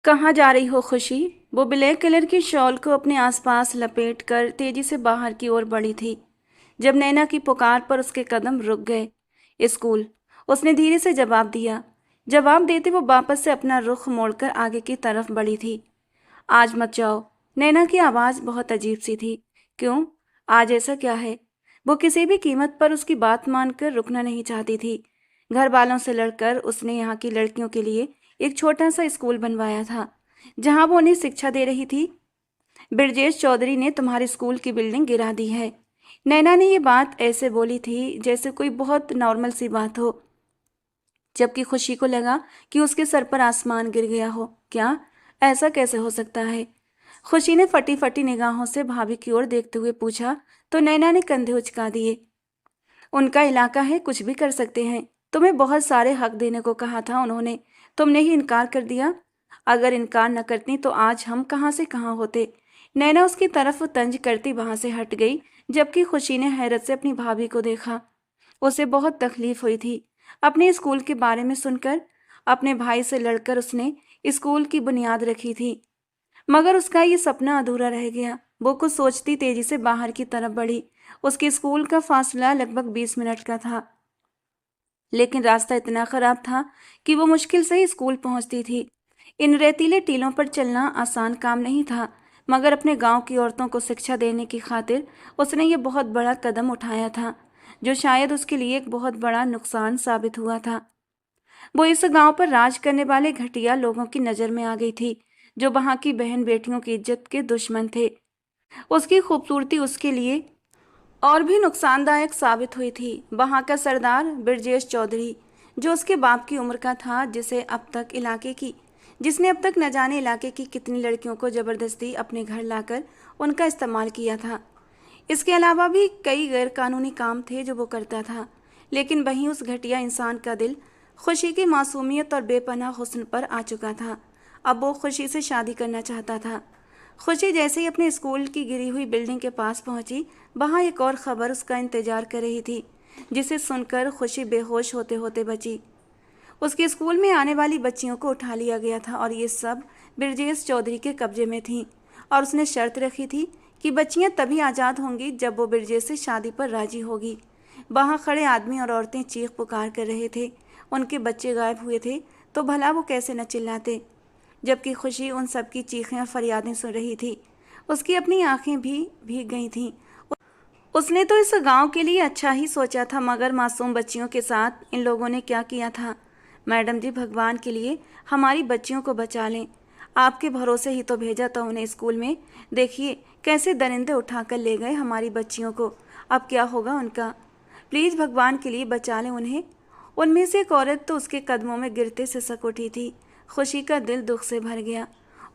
कहाँ जा रही हो खुशी? वो ब्लैक कलर की शॉल को अपने आसपास लपेट कर तेजी से बाहर की ओर बढ़ी थी। जब नैना की पुकार पर उसके कदम रुक गए। स्कूल, उसने धीरे से जवाब दिया। जवाब देते वो वापस से अपना रुख मोड़कर आगे की तरफ बढ़ी थी। आज मत जाओ। नैना की आवाज़ बहुत अजीब सी थी। क्यों? आज ऐसा क्या है? वो किसी भी कीमत पर उसकी बात मानकर रुकना नहीं चाहती थी। घर वालों से लड़कर उसने यहाँ की लड़कियों के लिए एक छोटा सा स्कूल बनवाया था, जहाँ वो उन्हें शिक्षा दे रही थी। ब्रजेश चौधरी ने तुम्हारे स्कूल की बिल्डिंग गिरा दी है। नैना ने ये बात ऐसे बोली थी जैसे कोई बहुत नॉर्मल सी बात हो, जबकि खुशी को लगा कि उसके सर पर आसमान गिर गया हो। क्या? ऐसा कैसे हो सकता है? खुशी ने फटी फटी निगाहों से भाभी की ओर देखते हुए पूछा, तो नैना ने कंधे उचका दिए। उनका इलाका है, कुछ भी कर सकते हैं। तुम्हें बहुत सारे हक देने को कहा था उन्होंने, तुमने ही इनकार कर दिया। अगर इनकार न करती तो आज हम कहाँ से कहाँ होते। नैना उसकी तरफ तंज करती वहां से हट गई, जबकि खुशी ने हैरत से अपनी भाभी को देखा। उसे बहुत तकलीफ हुई थी अपने स्कूल के बारे में सुनकर। अपने भाई से लड़कर उसने स्कूल की बुनियाद रखी थी, मगर उसका ये सपना अधूरा रह गया। वो कुछ सोचती तेजी से बाहर की तरफ बढ़ी। उसके स्कूल का फासला लगभग 20 मिनट का था, लेकिन रास्ता इतना खराब था कि वो मुश्किल से ही स्कूल पहुंचती थी। इन रेतीले टीलों पर चलना आसान काम नहीं था, मगर अपने गांव की औरतों को शिक्षा देने की खातिर उसने ये बहुत बड़ा कदम उठाया था, जो शायद उसके लिए एक बहुत बड़ा नुकसान साबित हुआ था। वो इस गांव पर राज करने वाले घटिया लोगों की नज़र में आ गई थी, जो वहां की बहन बेटियों की इज्जत के दुश्मन थे। उसकी खूबसूरती उसके लिए और भी नुकसानदायक साबित हुई थी। वहां का सरदार ब्रजेश चौधरी, जो उसके बाप की उम्र का था, जिसने अब तक न जाने इलाके की कितनी लड़कियों को जबरदस्ती अपने घर लाकर उनका इस्तेमाल किया था। इसके अलावा भी कई गैरकानूनी काम थे जो वो करता था। लेकिन वहीं उस घटिया इंसान का दिल खुशी की मासूमियत और बेपनाह हुस्न पर आ चुका था। अब वो खुशी से शादी करना चाहता था। खुशी जैसे ही अपने स्कूल की गिरी हुई बिल्डिंग के पास पहुंची, वहां एक और खबर उसका इंतजार कर रही थी, जिसे सुनकर खुशी बेहोश होते होते बची। उसके स्कूल में आने वाली बच्चियों को उठा लिया गया था और ये सब ब्रजेश चौधरी के कब्जे में थी। और उसने शर्त रखी थी कि बच्चियां तभी आज़ाद होंगी जब वो ब्रजेश से शादी पर राजी होगी। वहाँ खड़े आदमी और औरतें चीख पुकार कर रहे थे। उनके बच्चे गायब हुए थे, तो भला वो कैसे न चिल्लाते। जबकि खुशी उन सबकी चीखें और फरियादें सुन रही थी, उसकी अपनी आंखें भी भीग गई थीं। उसने तो इस गांव के लिए अच्छा ही सोचा था, मगर मासूम बच्चियों के साथ इन लोगों ने क्या किया था। मैडम जी, भगवान के लिए हमारी बच्चियों को बचा लें। आपके भरोसे ही तो भेजा था उन्हें स्कूल में। देखिए कैसे दरिंदे उठाकर ले गए हमारी बच्चियों को। अब क्या होगा उनका। प्लीज़ भगवान के लिए बचा लें उन्हें। उनमें से एक औरत तो उसके कदमों में गिरते सिसक उठी थी। खुशी का दिल दुख से भर गया।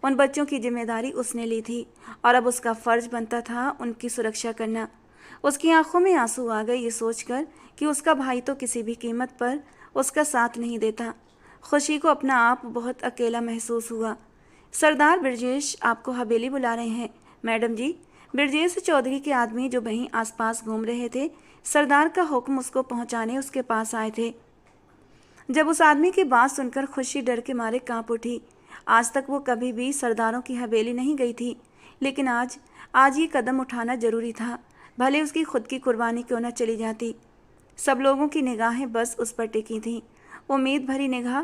उन बच्चों की जिम्मेदारी उसने ली थी और अब उसका फर्ज बनता था उनकी सुरक्षा करना। उसकी आंखों में आंसू आ गए ये सोचकर कि उसका भाई तो किसी भी कीमत पर उसका साथ नहीं देता। खुशी को अपना आप बहुत अकेला महसूस हुआ। सरदार ब्रजेश आपको हवेली बुला रहे हैं, मैडम जी। ब्रजेश चौधरी के आदमी जो वहीं आसपास घूम रहे थे, सरदार का हुक्म उसको पहुंचाने उसके पास आए थे। जब उस आदमी की बात सुनकर खुशी डर के मारे कांप उठी। आज तक वो कभी भी सरदारों की हवेली नहीं गई थी, लेकिन आज आज ये कदम उठाना जरूरी था, भले उसकी खुद की कुर्बानी क्यों न चली जाती। सब लोगों की निगाहें बस उस पर टिकी थीं। उम्मीद भरी निगाह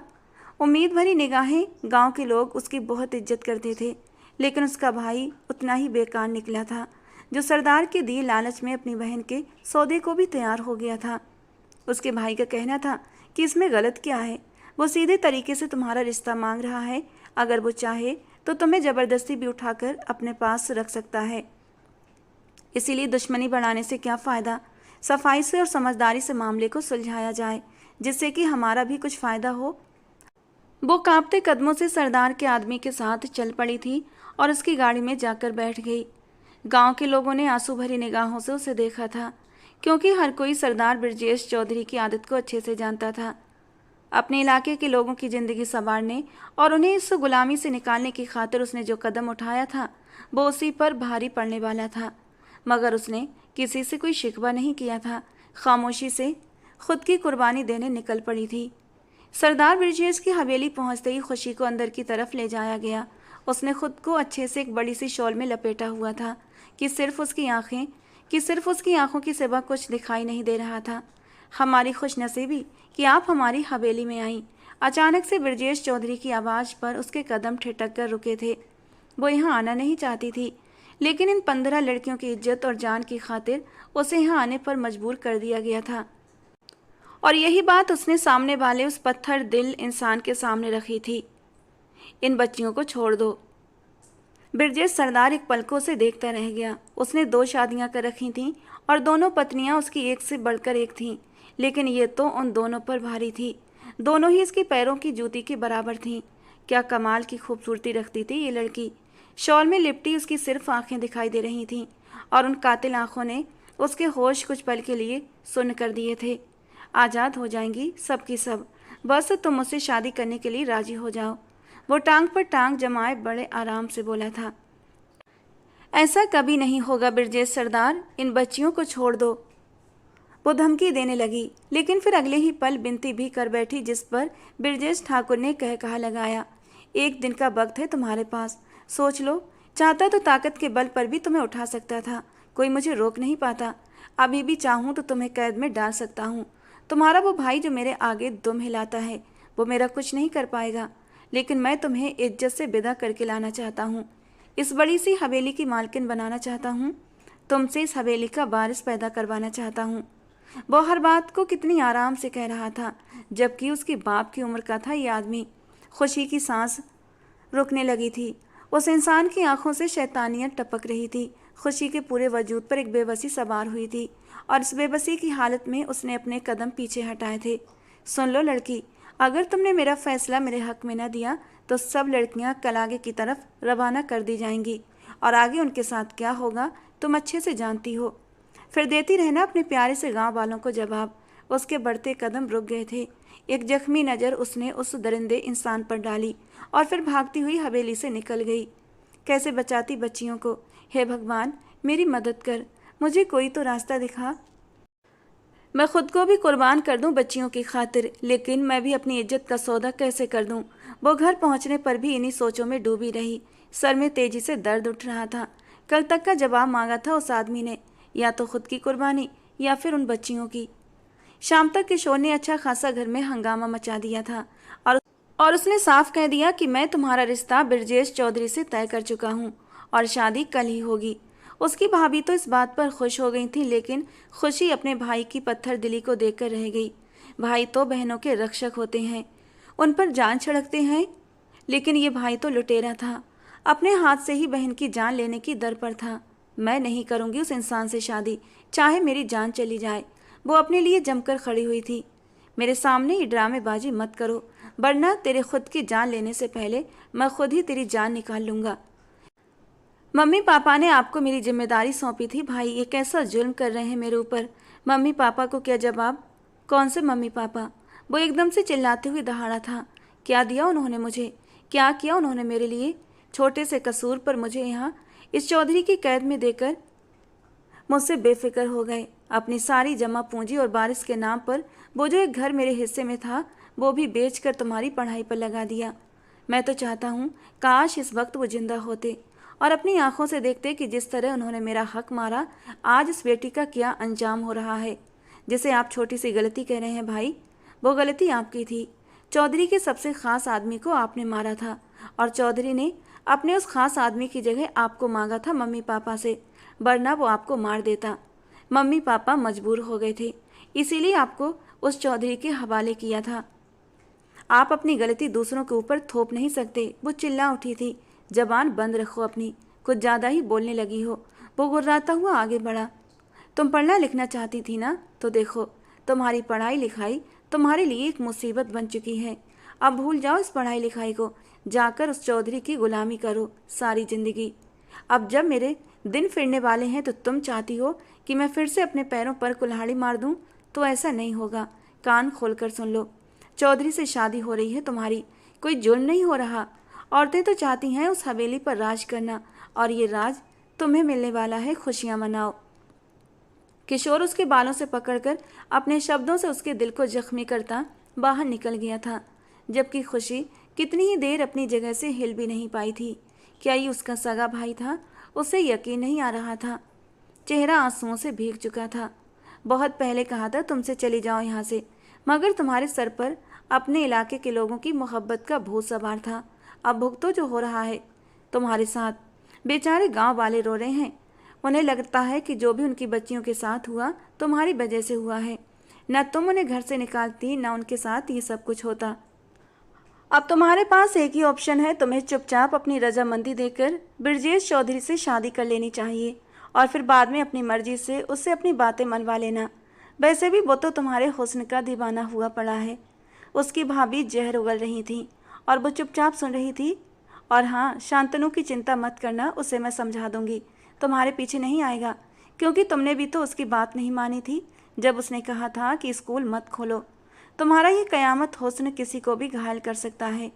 उम्मीद भरी निगाहें। गांव के लोग उसकी बहुत इज्जत करते थे, लेकिन उसका भाई उतना ही बेकार निकला था, जो सरदार के दिए लालच में अपनी बहन के सौदे को भी तैयार हो गया था। उसके भाई का कहना था कि इसमें गलत क्या है। वो सीधे तरीके से तुम्हारा रिश्ता मांग रहा है। अगर वो चाहे तो तुम्हें ज़बरदस्ती भी उठाकर अपने पास रख सकता है। इसीलिए दुश्मनी बढ़ाने से क्या फ़ायदा। सफाई से और समझदारी से मामले को सुलझाया जाए, जिससे कि हमारा भी कुछ फ़ायदा हो। वो कांपते कदमों से सरदार के आदमी के साथ चल पड़ी थी और उसकी गाड़ी में जाकर बैठ गई। गांव के लोगों ने आंसू भरी निगाहों से उसे देखा था, क्योंकि हर कोई सरदार ब्रजेश चौधरी की आदत को अच्छे से जानता था। अपने इलाके के लोगों की ज़िंदगी संवारने और उन्हें इस गुलामी से निकालने की खातिर उसने जो कदम उठाया था, वो उसी पर भारी पड़ने वाला था। मगर उसने किसी से कोई शिकवा नहीं किया था, खामोशी से खुद की कुर्बानी देने निकल पड़ी थी। सरदार ब्रिजेश की हवेली पहुंचते ही खुशी को अंदर की तरफ ले जाया गया। उसने खुद को अच्छे से एक बड़ी सी शॉल में लपेटा हुआ था कि सिर्फ उसकी आंखों की सिवा कुछ दिखाई नहीं दे रहा था। हमारी खुशनसीबी कि आप हमारी हवेली में आईं। अचानक से ब्रजेश चौधरी की आवाज़ पर उसके कदम ठिठक कर रुके थे। वो यहाँ आना नहीं चाहती थी, लेकिन इन 15 लड़कियों की इज्जत और जान की खातिर उसे यहाँ आने पर मजबूर कर दिया गया था। और यही बात उसने सामने वाले उस पत्थर दिल इंसान के सामने रखी थी। इन बच्चियों को छोड़ दो। ब्रजेश सरदार एक पलकों से देखता रह गया। उसने 2 शादियां कर रखी थीं और दोनों पत्नियां उसकी एक से बढ़कर एक थीं, लेकिन ये तो उन दोनों पर भारी थी। दोनों ही इसके पैरों की जूती के बराबर थीं। क्या कमाल की खूबसूरती रखती थी ये लड़की। शॉल में लिपटी उसकी सिर्फ आंखें दिखाई दे रही थीं और उन कातिल आंखों ने उसके होश कुछ पल के लिए सुन्न कर दिए थे। आज़ाद हो जाएंगी सब की सब, बस तुम मुझसे शादी करने के लिए राजी हो जाओ। वो टांग पर टांग जमाए बड़े आराम से बोला था। ऐसा कभी नहीं होगा ब्रजेश सरदार, इन बच्चियों को छोड़ दो। वो धमकी देने लगी, लेकिन फिर अगले ही पल विनती भी कर बैठी, जिस पर ब्रजेश ठाकुर ने कहा लगाया, एक दिन का वक्त है तुम्हारे पास, सोच लो। चाहता तो ताकत के बल पर भी तुम्हें उठा सकता था, कोई मुझे रोक नहीं पाता। अभी भी चाहूँ तो तुम्हें कैद में डाल सकता हूँ। तुम्हारा वो भाई जो मेरे आगे दुम हिलाता है, वो मेरा कुछ नहीं कर पाएगा, लेकिन मैं तुम्हें इज्जत से विदा करके लाना चाहता हूँ। इस बड़ी सी हवेली की मालकिन बनाना चाहता हूँ। तुमसे इस हवेली का वारिस पैदा करवाना चाहता हूँ। वो हर बात को कितनी आराम से कह रहा था, जबकि उसके बाप की उम्र का था ये आदमी। खुशी की सांस रुकने लगी थी। उस इंसान की आंखों से शैतानियत टपक रही थी। खुशी के पूरे वजूद पर एक बेबसी सवार हुई थी और इस बेबसी की हालत में उसने अपने कदम पीछे हटाए थे। सुन लो लड़की, अगर तुमने मेरा फैसला मेरे हक में न दिया तो सब लड़कियां कल आगे की तरफ रवाना कर दी जाएंगी, और आगे उनके साथ क्या होगा तुम अच्छे से जानती हो। फिर देती रहना अपने प्यारे से गांव वालों को जवाब। उसके बढ़ते कदम रुक गए थे। एक जख्मी नज़र उसने उस दरिंदे इंसान पर डाली और फिर भागती हुई हवेली से निकल गई। कैसे बचाती बच्चियों को, हे भगवान मेरी मदद कर, मुझे कोई तो रास्ता दिखा। मैं खुद को भी कुर्बान कर दूं बच्चियों की खातिर, लेकिन मैं भी अपनी इज्जत का सौदा कैसे कर दूं। वो घर पहुंचने पर भी इन्हीं सोचों में डूबी रही। सर में तेजी से दर्द उठ रहा था। कल तक का जवाब मांगा था उस आदमी ने, या तो खुद की कुर्बानी या फिर उन बच्चियों की। शाम तक किशोर ने अच्छा खासा घर में हंगामा मचा दिया था और उसने साफ कह दिया कि मैं तुम्हारा रिश्ता ब्रजेश चौधरी से तय कर चुका हूँ और शादी कल ही होगी। उसकी भाभी तो इस बात पर खुश हो गई थी, लेकिन खुशी अपने भाई की पत्थर दिली को देखकर रह गई। भाई तो बहनों के रक्षक होते हैं, उन पर जान छिड़कते हैं, लेकिन ये भाई तो लुटेरा था, अपने हाथ से ही बहन की जान लेने की दर पर था। मैं नहीं करूँगी उस इंसान से शादी, चाहे मेरी जान चली जाए। वो अपने लिए जमकर खड़ी हुई थी। मेरे सामने ये ड्रामेबाजी मत करो, वरना तेरे खुद की जान लेने से पहले मैं खुद ही तेरी जान निकाल लूँगा। मम्मी पापा ने आपको मेरी जिम्मेदारी सौंपी थी। भाई ये कैसा जुल्म कर रहे हैं मेरे ऊपर। मम्मी पापा को क्या जवाब? कौन से मम्मी पापा? वो एकदम से चिल्लाते हुए दहाड़ा था। क्या दिया उन्होंने मुझे? क्या किया उन्होंने मेरे लिए? छोटे से कसूर पर मुझे यहाँ इस चौधरी की कैद में देकर मुझसे बेफिक्र हो गए। अपनी सारी जमा पूंजी और बारिश के नाम पर वो जो एक घर मेरे हिस्से में था, वो भी बेचकर तुम्हारी पढ़ाई पर लगा दिया। मैं तो चाहता हूँ काश इस वक्त वो जिंदा होते और अपनी आंखों से देखते कि जिस तरह उन्होंने मेरा हक मारा, आज इस बेटी का क्या अंजाम हो रहा है, जिसे आप छोटी सी गलती कह रहे हैं। भाई वो गलती आपकी थी। चौधरी के सबसे ख़ास आदमी को आपने मारा था और चौधरी ने अपने उस ख़ास आदमी की जगह आपको मांगा था मम्मी पापा से, वरना वो आपको मार देता। मम्मी पापा मजबूर हो गए थे, इसीलिए आपको उस चौधरी के हवाले किया था। आप अपनी गलती दूसरों के ऊपर थोप नहीं सकते। वो चिल्ला उठी थी। जबान बंद रखो अपनी, कुछ ज़्यादा ही बोलने लगी हो। वो गुर्राता हुआ आगे बढ़ा। तुम पढ़ना लिखना चाहती थी ना, तो देखो तुम्हारी पढ़ाई लिखाई तुम्हारे लिए एक मुसीबत बन चुकी है। अब भूल जाओ इस पढ़ाई लिखाई को, जाकर उस चौधरी की गुलामी करो सारी ज़िंदगी। अब जब मेरे दिन फिरने वाले हैं तो तुम चाहती हो कि मैं फिर से अपने पैरों पर कुल्हाड़ी मार दूं, तो ऐसा नहीं होगा। कान खोलकर सुन लो, चौधरी से शादी हो रही है तुम्हारी, कोई जुल्म नहीं हो रहा। औरतें तो चाहती हैं उस हवेली पर राज करना, और ये राज तुम्हें मिलने वाला है। खुशियाँ मनाओ। किशोर उसके बालों से पकड़कर अपने शब्दों से उसके दिल को जख्मी करता बाहर निकल गया था, जबकि खुशी कितनी ही देर अपनी जगह से हिल भी नहीं पाई थी। क्या ये उसका सगा भाई था? उसे यकीन नहीं आ रहा था। चेहरा आंसुओं से भीग चुका था। बहुत पहले कहा था तुमसे चली जाओ यहाँ से, मगर तुम्हारे सर पर अपने इलाके के लोगों की मोहब्बत का भूत सवार था। अब भुगतो जो हो रहा है तुम्हारे साथ। बेचारे गांव वाले रो रहे हैं। उन्हें लगता है कि जो भी उनकी बच्चियों के साथ हुआ तुम्हारी वजह से हुआ है। न तुम उन्हें घर से निकालती, न उनके साथ ये सब कुछ होता। अब तुम्हारे पास एक ही ऑप्शन है, तुम्हें चुपचाप अपनी रजामंदी देकर ब्रजेश चौधरी से शादी कर लेनी चाहिए और फिर बाद में अपनी मर्जी से उससे अपनी बातें मनवा लेना। वैसे भी वो तो तुम्हारे हुस्न का दीवाना हुआ पड़ा है। उसकी भाभी जहर उगल रही थी और वो चुपचाप सुन रही थी। और हाँ, शांतनु की चिंता मत करना, उसे मैं समझा दूंगी। तुम्हारे पीछे नहीं आएगा, क्योंकि तुमने भी तो उसकी बात नहीं मानी थी जब उसने कहा था कि स्कूल मत खोलो। तुम्हारा ये कयामत हुस्न किसी को भी घायल कर सकता है।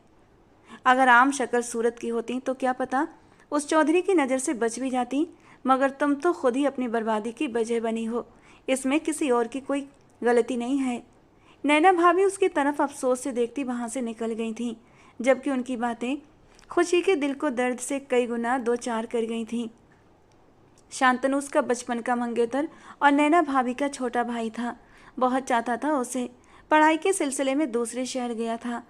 अगर आम शक्ल सूरत की होती तो क्या पता उस चौधरी की नज़र से बच भी जाती, मगर तुम तो खुद ही अपनी बर्बादी की वजह बनी हो। इसमें किसी और की कोई गलती नहीं है। नैना भाभी उसकी तरफ अफसोस से देखती वहाँ से निकल गई थीं, जबकि उनकी बातें खुशी के दिल को दर्द से कई गुना दो चार कर गई थीं। शांतनु उसका बचपन का मंगेतर और नैना भाभी का छोटा भाई था। बहुत चाहता था उसे। पढ़ाई के सिलसिले में दूसरे शहर गया था।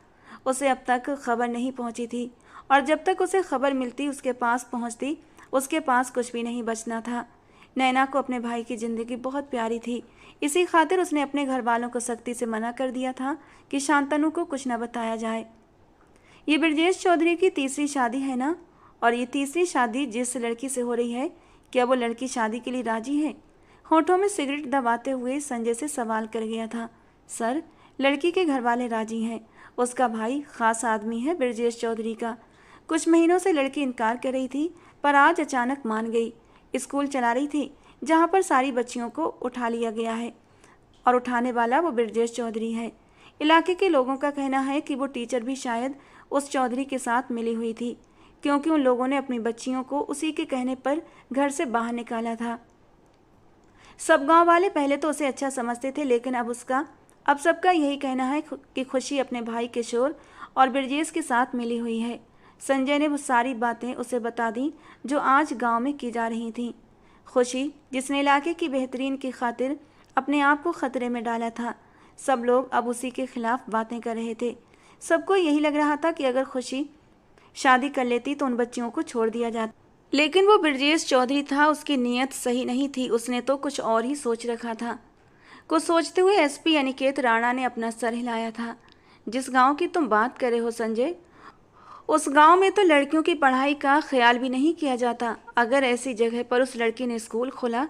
उसे अब तक खबर नहीं पहुंची थी, और जब तक उसे खबर मिलती उसके पास पहुंचती, उसके पास कुछ भी नहीं बचना था। नैना को अपने भाई की ज़िंदगी बहुत प्यारी थी। इसी खातिर उसने अपने घर वालों को सख्ती से मना कर दिया था कि शांतनु को कुछ न बताया जाए। ये ब्रजेश चौधरी की तीसरी शादी है ना? और ये तीसरी शादी जिस लड़की से हो रही है, क्या वो लड़की शादी के लिए राजी है? होठों में सिगरेट दबाते हुए संजय से सवाल कर गया था। सर, लड़की के घर वाले राजी हैं। उसका भाई खास आदमी है ब्रजेश चौधरी का। कुछ महीनों से लड़की इनकार कर रही थी, पर आज अचानक मान गई। स्कूल चला रही थी जहाँ पर सारी बच्चियों को उठा लिया गया है, और उठाने वाला वो ब्रजेश चौधरी है। इलाके के लोगों का कहना है कि वो टीचर भी शायद उस चौधरी के साथ मिली हुई थी, क्योंकि उन लोगों ने अपनी बच्चियों को उसी के कहने पर घर से बाहर निकाला था। सब गांव वाले पहले तो उसे अच्छा समझते थे, लेकिन अब सबका यही कहना है कि खुशी अपने भाई किशोर और ब्रजेश के साथ मिली हुई है। संजय ने वो सारी बातें उसे बता दी जो आज गांव में की जा रही थीं। खुशी, जिसने इलाके की बेहतरीन की खातिर अपने आप को खतरे में डाला था, सब लोग अब उसी के खिलाफ बातें कर रहे थे। सबको यही लग रहा था कि अगर खुशी शादी कर लेती तो उन बच्चियों को छोड़ दिया जाता। लेकिन वो ब्रजेश चौधरी था, उसकी नीयत सही नहीं थी। उसने तो कुछ और ही सोच रखा था। कुछ सोचते हुए एसपी अनिकेत राणा ने अपना सर हिलाया था। जिस गांव की तुम बात कर रहे हो संजय, उस गांव में तो लड़कियों की पढ़ाई का ख्याल भी नहीं किया जाता। अगर ऐसी जगह पर उस लड़की ने स्कूल खोला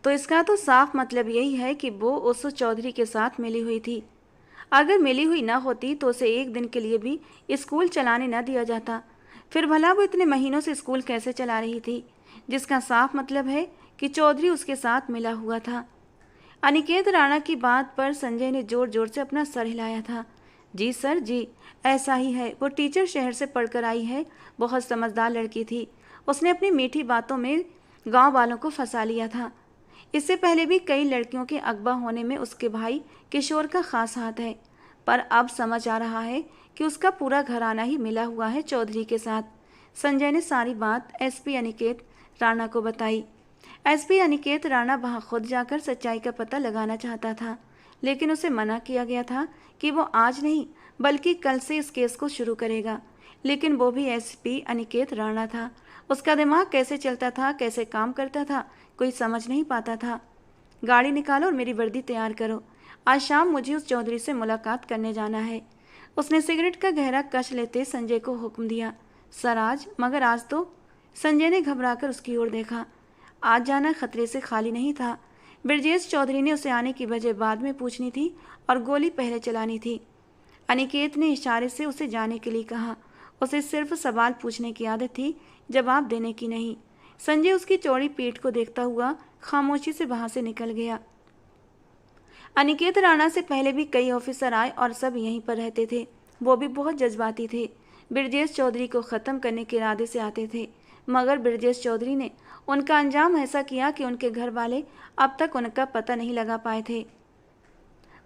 तो इसका तो साफ मतलब यही है कि वो उस चौधरी के साथ मिली हुई थी। अगर मिली हुई ना होती तो उसे एक दिन के लिए भी स्कूल चलाने न दिया जाता। फिर भला वो इतने महीनों से स्कूल कैसे चला रही थी, जिसका साफ मतलब है कि चौधरी उसके साथ मिला हुआ था। अनिकेत राणा की बात पर संजय ने जोर जोर से अपना सर हिलाया था। जी सर जी, ऐसा ही है। वो टीचर शहर से पढ़कर आई है, बहुत समझदार लड़की थी। उसने अपनी मीठी बातों में गांव वालों को फंसा लिया था। इससे पहले भी कई लड़कियों के अगवा होने में उसके भाई किशोर का खास हाथ है, पर अब समझ आ रहा है कि उसका पूरा घराना ही मिला हुआ है चौधरी के साथ। संजय ने सारी बात एसपी अनिकेत राणा को बताई। एसपी अनिकेत राणा वहां खुद जाकर सच्चाई का पता लगाना चाहता था, लेकिन उसे मना किया गया था कि वो आज नहीं बल्कि कल से इस केस को शुरू करेगा। लेकिन वो भी एसपी अनिकेत राणा था। उसका दिमाग कैसे चलता था, कैसे काम करता था, कोई समझ नहीं पाता था। गाड़ी निकालो और मेरी वर्दी तैयार करो। आज शाम मुझे उस चौधरी से मुलाकात करने जाना है। उसने सिगरेट का गहरा कश लेते संजय को हुक्म दिया। सर आज, मगर आज तो। संजय ने घबराकर उसकी ओर देखा। आज जाना खतरे से खाली नहीं था। ब्रजेश चौधरी ने उसे आने की वजह बाद में पूछनी थी और गोली पहले चलानी थी। अनिकेत ने इशारे से उसे जाने के लिए कहा। उसे सिर्फ सवाल पूछने की आदत थी, जवाब देने की नहीं। संजय उसकी चौड़ी पीठ को देखता हुआ खामोशी से वहां से निकल गया। अनिकेत राणा से पहले भी कई ऑफिसर आए और सब यहीं पर रहते थे। वो भी बहुत जज्बाती थे। ब्रजेश चौधरी को ख़त्म करने के इरादे से आते थे, मगर ब्रजेश चौधरी ने उनका अंजाम ऐसा किया कि उनके घर वाले अब तक उनका पता नहीं लगा पाए थे।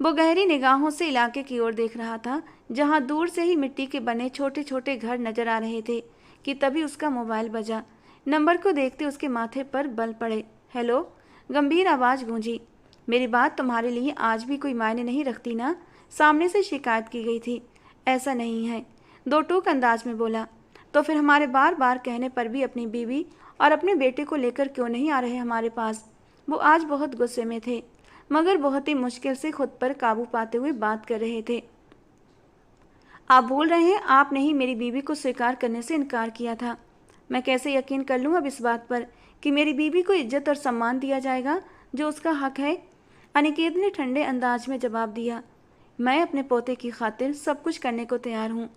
वो गहरी निगाहों से इलाके की ओर देख रहा था, जहां दूर से ही मिट्टी के बने छोटे छोटे घर नजर आ रहे थे कि तभी उसका मोबाइल बजा। नंबर को देखते उसके माथे पर बल पड़े। हेलो, गंभीर आवाज़ गूंजी। मेरी बात तुम्हारे लिए आज भी कोई मायने नहीं रखती ना? सामने से शिकायत की गई थी। ऐसा नहीं है, दो टूक अंदाज में बोला। तो फिर हमारे बार बार कहने पर भी अपनी बीवी और अपने बेटे को लेकर क्यों नहीं आ रहे हमारे पास? वो आज बहुत गुस्से में थे, मगर बहुत ही मुश्किल से खुद पर काबू पाते हुए बात कर रहे थे। आप बोल रहे हैं आपने ही मेरी बीवी को स्वीकार करने से इनकार किया था। मैं कैसे यकीन कर लूँ अब इस बात पर कि मेरी बीवी को इज्जत और सम्मान दिया जाएगा जो उसका हक है? अनिकेत ने ठंडे अंदाज में जवाब दिया। मैं अपने पोते की खातिर सब कुछ करने को तैयार हूँ।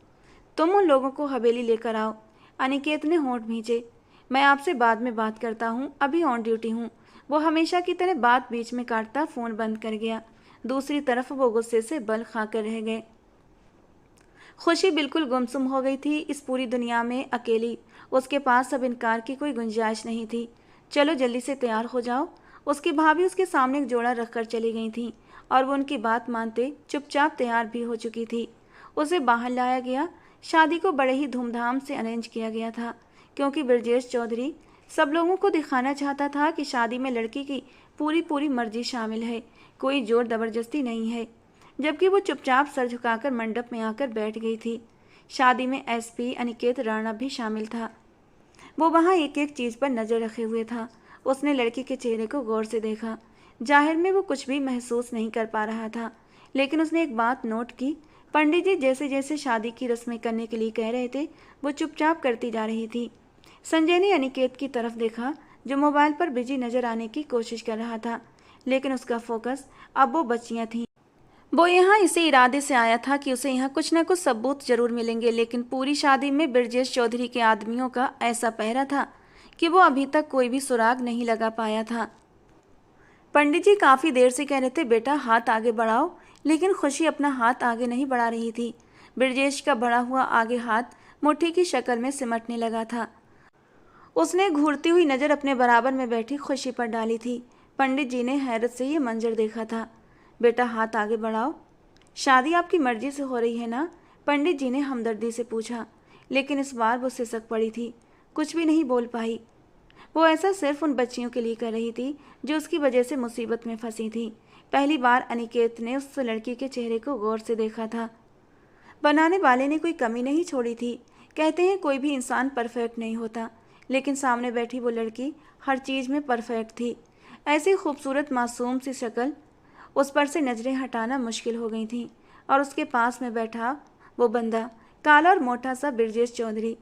तुम उन लोगों को हवेली लेकर आओ। अनिकेत ने होंठ भींचे। मैं आपसे बाद में बात करता हूँ, अभी ऑन ड्यूटी हूँ। वो हमेशा की तरह बात बीच में काटता फ़ोन बंद कर गया। दूसरी तरफ वो गुस्से से बल खाकर रह गए। खुशी बिल्कुल गुमसुम हो गई थी इस पूरी दुनिया में, अकेली। उसके पास अब इनकार की कोई गुंजाइश नहीं थी। चलो जल्दी से तैयार हो जाओ। उसकी भाभी उसके सामने एक जोड़ा रखकर चली गई थी और वो उनकी बात मानते चुपचाप तैयार भी हो चुकी थी। उसे बाहर लाया गया। शादी को बड़े ही धूमधाम से अरेंज किया गया था, क्योंकि ब्रजेश चौधरी सब लोगों को दिखाना चाहता था कि शादी में लड़की की पूरी पूरी मर्जी शामिल है, कोई जोर जबरदस्ती नहीं है। जबकि वो चुपचाप सर झुकाकर मंडप में आकर बैठ गई थी। शादी में एसपी अनिकेत राणा भी शामिल था। वो वहाँ एक एक चीज़ पर नज़र रखे हुए था। उसने लड़की के चेहरे को गौर से देखा। जाहिर में वो कुछ भी महसूस नहीं कर पा रहा था, लेकिन उसने एक बात नोट की। पंडित जी जैसे जैसे शादी की रस्में करने के लिए कह रहे थे, वो चुपचाप करती जा रही थी। संजय ने अनिकेत की तरफ देखा, जो मोबाइल पर बिजी नजर आने की कोशिश कर रहा था, लेकिन उसका फोकस अब वो बच्चियां थीं। वो यहाँ इसे इरादे से आया था कि उसे यहाँ कुछ न कुछ सबूत जरूर मिलेंगे, लेकिन पूरी शादी में ब्रजेश चौधरी के आदमियों का ऐसा पहरा था कि वो अभी तक कोई भी सुराग नहीं लगा पाया था। पंडित जी काफ़ी देर से कह रहे थे, बेटा हाथ आगे बढ़ाओ, लेकिन खुशी अपना हाथ आगे नहीं बढ़ा रही थी। ब्रजेश का बढ़ा हुआ आगे हाथ मुट्ठी की शक्ल में सिमटने लगा था। उसने घूरती हुई नज़र अपने बराबर में बैठी खुशी पर डाली थी। पंडित जी ने हैरत से ये मंजर देखा था। बेटा हाथ आगे बढ़ाओ। शादी आपकी मर्जी से हो रही है ना? पंडित जी ने हमदर्दी से पूछा, लेकिन इस बार वो सिसक पड़ी थी, कुछ भी नहीं बोल पाई। वो ऐसा सिर्फ उन बच्चियों के लिए कर रही थी जो उसकी वजह से मुसीबत में फंसी थी। पहली बार अनिकेत ने उस लड़की के चेहरे को गौर से देखा था। बनाने वाले ने कोई कमी नहीं छोड़ी थी। कहते हैं कोई भी इंसान परफेक्ट नहीं होता, लेकिन सामने बैठी वो लड़की हर चीज़ में परफेक्ट थी। ऐसी खूबसूरत मासूम सी शक्ल, उस पर से नज़रें हटाना मुश्किल हो गई थी। और उसके पास में बैठा वो बंदा, काला और मोटा सा ब्रजेश चौधरी।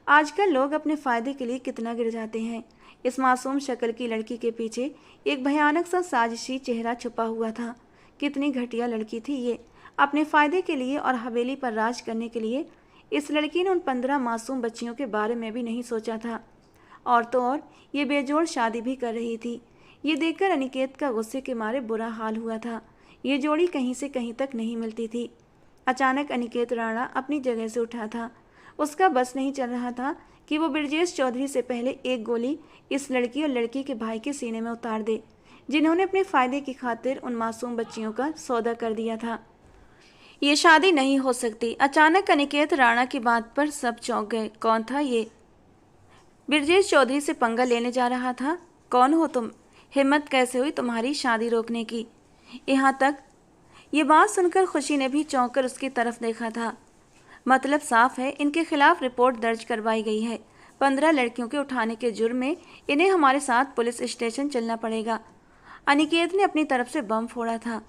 आजकल लोग अपने फ़ायदे के लिए कितना गिर जाते हैं। इस मासूम शक्ल की लड़की के पीछे एक भयानक सा साजिशी चेहरा छुपा हुआ था। कितनी घटिया लड़की थी ये। अपने फ़ायदे के लिए और हवेली पर राज करने के लिए इस लड़की ने उन 15 मासूम बच्चियों के बारे में भी नहीं सोचा था। और तो और ये बेजोड़ शादी भी कर रही थी। ये देखकर अनिकेत का गुस्से के मारे बुरा हाल हुआ था। ये जोड़ी कहीं से कहीं तक नहीं मिलती थी। अचानक अनिकेत राणा अपनी जगह से उठा था। उसका बस नहीं चल रहा था कि वो ब्रजेश चौधरी से पहले एक गोली इस लड़की और लड़की के भाई के सीने में उतार दे, जिन्होंने अपने फ़ायदे की खातिर उन मासूम बच्चियों का सौदा कर दिया था। ये शादी नहीं हो सकती। अचानक अनिकेत राणा की बात पर सब चौंक गए। कौन था ये? ब्रजेश चौधरी से पंगा लेने जा रहा था? कौन हो तुम? हिम्मत कैसे हुई तुम्हारी शादी रोकने की? यहाँ तक ये बात सुनकर खुशी ने भी चौंक कर उसकी तरफ देखा था। मतलब साफ है, इनके खिलाफ रिपोर्ट दर्ज करवाई गई है। 15 लड़कियों के उठाने के जुर्म में इन्हें हमारे साथ पुलिस स्टेशन चलना पड़ेगा। अनिकेत ने अपनी तरफ से बम फोड़ा था।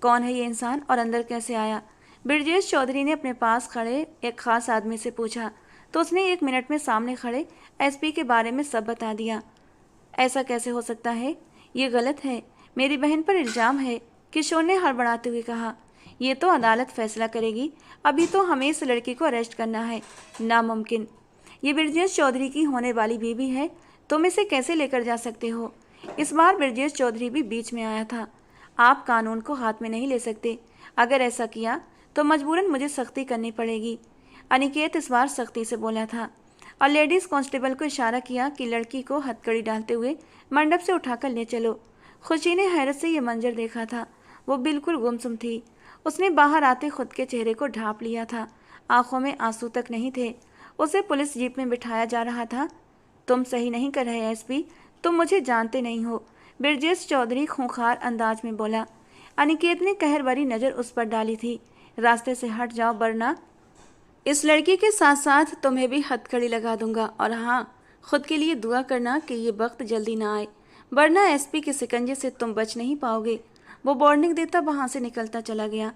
कौन है ये इंसान और अंदर कैसे आया? ब्रजेश चौधरी ने अपने पास खड़े एक खास आदमी से पूछा, तो उसने 1 मिनट में सामने खड़े एसपी के बारे में सब बता दिया। ऐसा कैसे हो सकता है? ये गलत है। मेरी बहन पर इल्ज़ाम है, किशोर ने हड़बड़ाते हुए कहा। ये तो अदालत फैसला करेगी, अभी तो हमें इस लड़की को अरेस्ट करना है। नामुमकिन। ये ब्रजेश चौधरी की होने वाली बीवी है, तुम इसे कैसे लेकर जा सकते हो? इस बार ब्रजेश चौधरी भी बीच में आया था। आप कानून को हाथ में नहीं ले सकते। अगर ऐसा किया तो मजबूरन मुझे सख्ती करनी पड़ेगी। अनिकेत इस बार सख्ती से बोला था और लेडीज़ कांस्टेबल को इशारा किया कि लड़की को हथकड़ी डालते हुए मंडप से उठाकर ले चलो। खुशी ने हैरत से ये मंजर देखा था। वो बिल्कुल गुमसुम थी। उसने बाहर आते खुद के चेहरे को ढांप लिया था। आंखों में आंसू तक नहीं थे। उसे पुलिस जीप में बिठाया जा रहा था। तुम सही नहीं कर रहे एसपी, तुम मुझे जानते नहीं हो, बिरजेश चौधरी खूंखार अंदाज में बोला। अनिकेत ने कहर भरी नजर उस पर डाली थी। रास्ते से हट जाओ वरना इस लड़की के साथ साथ तुम्हें भी हथकड़ी लगा दूंगा। और हाँ, खुद के लिए दुआ करना कि ये वक्त जल्दी ना आए, वरना एसपी के शिकंजे से तुम बच नहीं पाओगे। वो वार्निंग देता वहां से निकलता चला गया।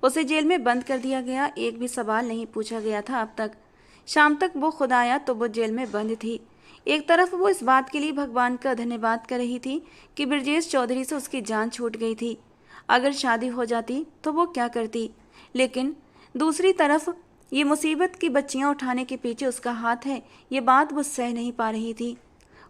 उसे जेल में बंद कर दिया गया। एक भी सवाल नहीं पूछा गया था अब तक। शाम तक वो खुद आया तो वो जेल में बंद थी। एक तरफ वो इस बात के लिए भगवान का धन्यवाद कर रही थी कि ब्रजेश चौधरी से उसकी जान छूट गई थी। अगर शादी हो जाती तो वो क्या करती, लेकिन दूसरी तरफ ये मुसीबत की बच्चियां उठाने के पीछे उसका हाथ है, ये बात वो सह नहीं पा रही थी।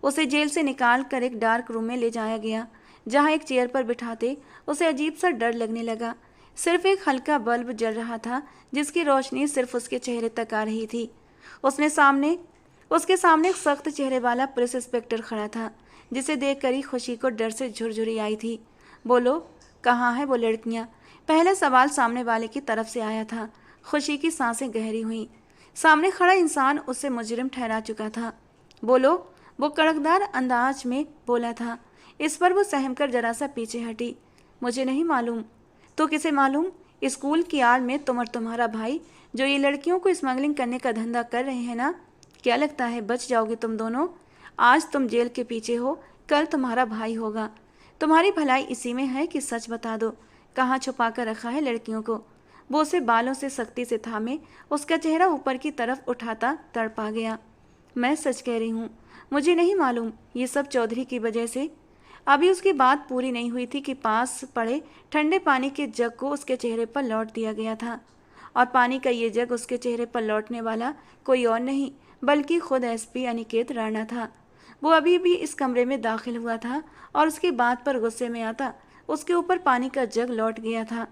उसे जेल से निकाल कर एक डार्क रूम में ले जाया गया, जहां एक चेयर पर बिठाते उसे अजीब सा डर लगने लगा। सिर्फ एक हल्का बल्ब जल रहा था, जिसकी रोशनी सिर्फ उसके चेहरे तक आ रही थी। उसके सामने एक सख्त चेहरे वाला पुलिस इंस्पेक्टर खड़ा था, जिसे देखकर ही खुशी को डर से झुरझुरी आई थी। बोलो, कहाँ है वो लड़कियां? पहला सवाल सामने वाले की तरफ से आया था। खुशी की सांसें गहरी हुईं। सामने खड़ा इंसान उसे मुजरिम ठहरा चुका था। बोलो, वो कड़कदार अंदाज में बोला था। इस पर वो सहमकर जरा सा पीछे हटी। मुझे नहीं मालूम। तो किसे मालूम? स्कूल की आड़ में तुम और तुम्हारा भाई जो ये लड़कियों को स्मगलिंग करने का धंधा कर रहे हैं ना? क्या लगता है बच जाओगे तुम दोनों? आज तुम जेल के पीछे हो, कल तुम्हारा भाई होगा। तुम्हारी भलाई इसी में है कि सच बता दो, कहाँ छुपा कर रखा है लड़कियों को? वो उसे बालों से सख्ती से थामे उसका चेहरा ऊपर की तरफ उठाता तड़पा गया। मैं सच कह रही हूँ, मुझे नहीं मालूम। ये सब चौधरी की वजह से। अभी उसकी बात पूरी नहीं हुई थी कि पास पड़े ठंडे पानी के जग को उसके चेहरे पर लौट दिया गया था। और पानी का ये जग उसके चेहरे पर लौटने वाला कोई और नहीं बल्कि खुद एसपी अनिकेत राणा था। वो अभी भी इस कमरे में दाखिल हुआ था और उसकी बात पर गुस्से में आता उसके ऊपर पानी का जग लौट गया था।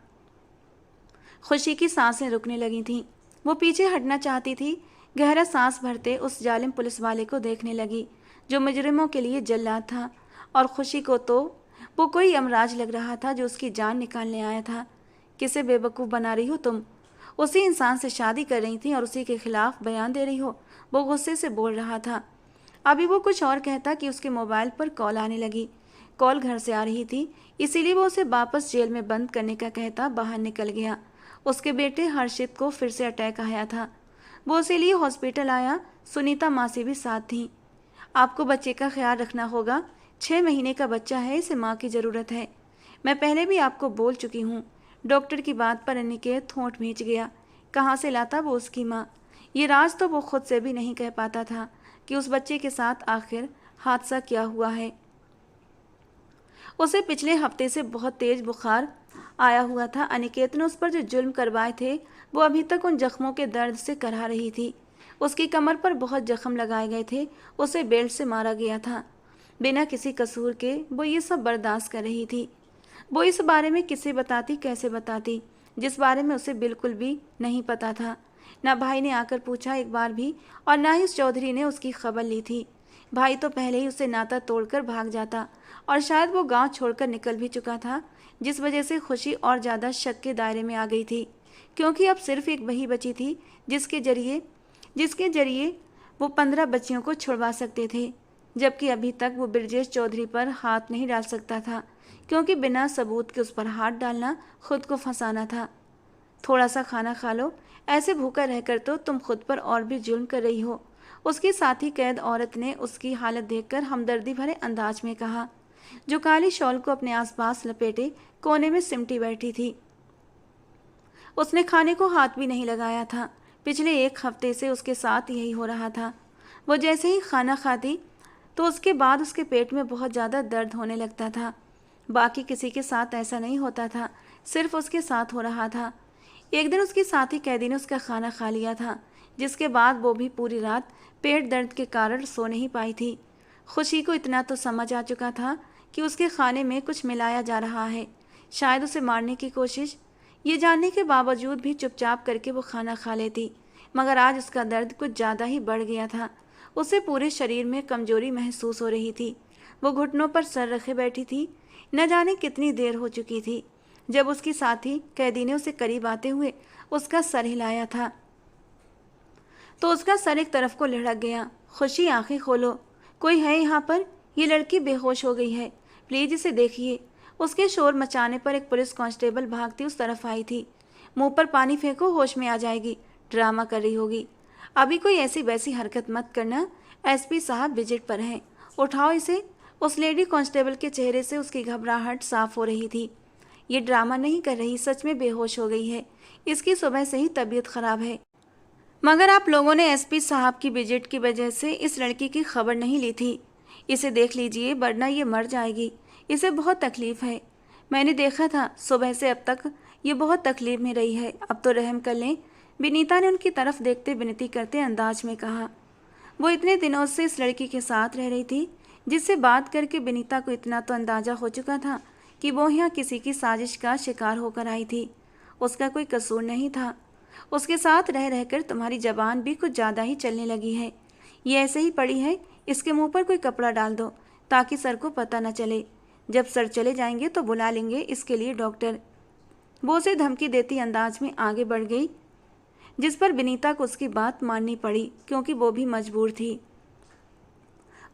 खुशी की सांसें रुकने लगी थीं। वो पीछे हटना चाहती थी। गहरा सांस भरते उस जालिम पुलिस वाले को देखने लगी, जो मुजरिमों के लिए जल्लाद था। और खुशी को तो वो कोई यमराज लग रहा था जो उसकी जान निकालने आया था। किसे बेवकूफ़ बना रही हो तुम? उसी इंसान से शादी कर रही थी और उसी के खिलाफ बयान दे रही हो, वो गुस्से से बोल रहा था। अभी वो कुछ और कहता कि उसके मोबाइल पर कॉल आने लगी। कॉल घर से आ रही थी, इसीलिए वो उसे वापस जेल में बंद करने का कहता बाहर निकल गया। उसके बेटे हर्षित को फिर से अटैक आया था। वो उसे लिए हॉस्पिटल आया। सुनीता मासी भी साथ थी। आपको बच्चे का ख्याल रखना होगा, 6 महीने का बच्चा है, इसे माँ की ज़रूरत है। मैं पहले भी आपको बोल चुकी हूँ। डॉक्टर की बात पर अनिकेत होंठ भींच गया। कहाँ से लाता वो उसकी माँ? ये राज तो वो खुद से भी नहीं कह पाता था कि उस बच्चे के साथ आखिर हादसा क्या हुआ है। उसे पिछले हफ्ते से बहुत तेज बुखार आया हुआ था। अनिकेत ने उस पर जो जुल्म करवाए थे वो अभी तक उन जख्मों के दर्द से करहा रही थी। उसकी कमर पर बहुत जख्म लगाए गए थे। उसे बेल्ट से मारा गया था। बिना किसी कसूर के वो ये सब बर्दाश्त कर रही थी। वो इस बारे में किसे बताती, कैसे बताती, जिस बारे में उसे बिल्कुल भी नहीं पता था। ना भाई ने आकर पूछा एक बार भी, और ना ही उस चौधरी ने उसकी खबर ली थी। भाई तो पहले ही उसे नाता तोड़कर भाग जाता, और शायद वो गांव छोड़कर निकल भी चुका था, जिस वजह से खुशी और ज़्यादा शक के दायरे में आ गई थी। क्योंकि अब सिर्फ एक वही बची थी जिसके जरिए वो 15 बच्चियों को छुड़वा सकते थे, जबकि अभी तक वो ब्रजेश चौधरी पर हाथ नहीं डाल सकता था, क्योंकि बिना सबूत के उस पर हाथ डालना खुद को फंसाना था। थोड़ा सा खाना खा लो, ऐसे भूखा रहकर तो तुम खुद पर और भी जुल्म कर रही हो। उसकी साथी कैद औरत ने उसकी हालत देखकर हमदर्दी भरे अंदाज में कहा, जो काली शॉल को अपने आसपास लपेटे कोने में सिमटी बैठी थी। उसने खाने को हाथ भी नहीं लगाया था। पिछले 1 हफ्ते से उसके साथ यही हो रहा था। वो जैसे ही खाना खाती तो उसके बाद उसके पेट में बहुत ज़्यादा दर्द होने लगता था। बाकी किसी के साथ ऐसा नहीं होता था, सिर्फ उसके साथ हो रहा था। एक दिन उसकी साथी कैदी ने उसका खाना खा लिया था, जिसके बाद वो भी पूरी रात पेट दर्द के कारण सो नहीं पाई थी। खुशी को इतना तो समझ आ चुका था कि उसके खाने में कुछ मिलाया जा रहा है, शायद उसे मारने की कोशिश। ये जानने के बावजूद भी चुपचाप करके वो खाना खा लेती, मगर आज उसका दर्द कुछ ज़्यादा ही बढ़ गया था। उसे पूरे शरीर में कमजोरी महसूस हो रही थी। वो घुटनों पर सर रखे बैठी थी। न जाने कितनी देर हो चुकी थी। जब उसकी साथी कैदी ने उसे करीब आते हुए उसका सर हिलाया था तो उसका सर एक तरफ को लुढ़क गया। खुशी, आंखें खोलो, कोई है यहाँ पर? ये लड़की बेहोश हो गई है, प्लीज इसे देखिए। उसके शोर मचाने पर एक पुलिस कांस्टेबल भागती उस तरफ आई थी। मुंह पर पानी फेंको, होश में आ जाएगी, ड्रामा कर रही होगी। अभी कोई ऐसी वैसी हरकत मत करना, एसपी साहब विजिट पर हैं, उठाओ इसे। उस लेडी कांस्टेबल के चेहरे से उसकी घबराहट साफ हो रही थी। ये ड्रामा नहीं कर रही, सच में बेहोश हो गई है। इसकी सुबह से ही तबीयत खराब है। मगर आप लोगों ने एसपी साहब की विजिट की वजह से इस लड़की की खबर नहीं ली थी। इसे देख लीजिए, वरना ये मर जाएगी। इसे बहुत तकलीफ है। मैंने देखा था, सुबह से अब तक ये बहुत तकलीफ में रही है। अब तो रहम कर लें। विनीता ने उनकी तरफ देखते विनती करते अंदाज में कहा। वो इतने दिनों से इस लड़की के साथ रह रही थी, जिससे बात करके विनीता को इतना तो अंदाजा हो चुका था कि वो यहाँ किसी की साजिश का शिकार होकर आई थी। उसका कोई कसूर नहीं था। उसके साथ रह रहकर तुम्हारी जबान भी कुछ ज़्यादा ही चलने लगी है। ये ऐसे ही पड़ी है, इसके मुंह पर कोई कपड़ा डाल दो ताकि सर को पता न चले। जब सर चले जाएंगे तो बुला लेंगे इसके लिए डॉक्टर। वो उसे धमकी देती अंदाज में आगे बढ़ गई, जिस पर विनीता को उसकी बात माननी पड़ी, क्योंकि वो भी मजबूर थी।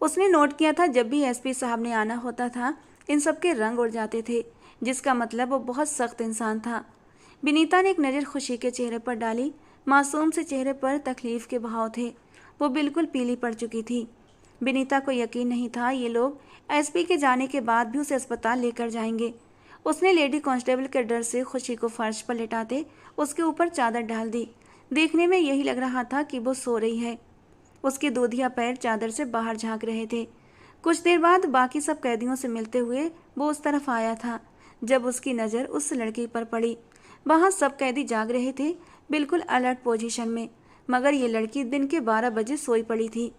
उसने नोट किया था जब भी एसपी साहब ने आना होता था, इन सब के रंग उड़ जाते थे, जिसका मतलब वो बहुत सख्त इंसान था। विनीता ने एक नज़र खुशी के चेहरे पर डाली। मासूम से चेहरे पर तकलीफ के भाव थे। वो बिल्कुल पीली पड़ चुकी थी। विनीता को यकीन नहीं था ये लोग एसपी के जाने के बाद भी उसे अस्पताल लेकर जाएंगे। उसने लेडी कांस्टेबल के डर से खुशी को फर्श पर लेटाते उसके ऊपर चादर डाल दी। देखने में यही लग रहा था कि वो सो रही है। उसके दूधिया पैर चादर से बाहर झांक रहे थे। कुछ देर बाद बाकी सब कैदियों से मिलते हुए वो उस तरफ आया था। जब उसकी नज़र उस लड़की पर पड़ी, वहाँ सब कैदी जाग रहे थे, बिल्कुल अलर्ट पोजीशन में। मगर ये लड़की दिन के 12 बजे सोई पड़ी थी।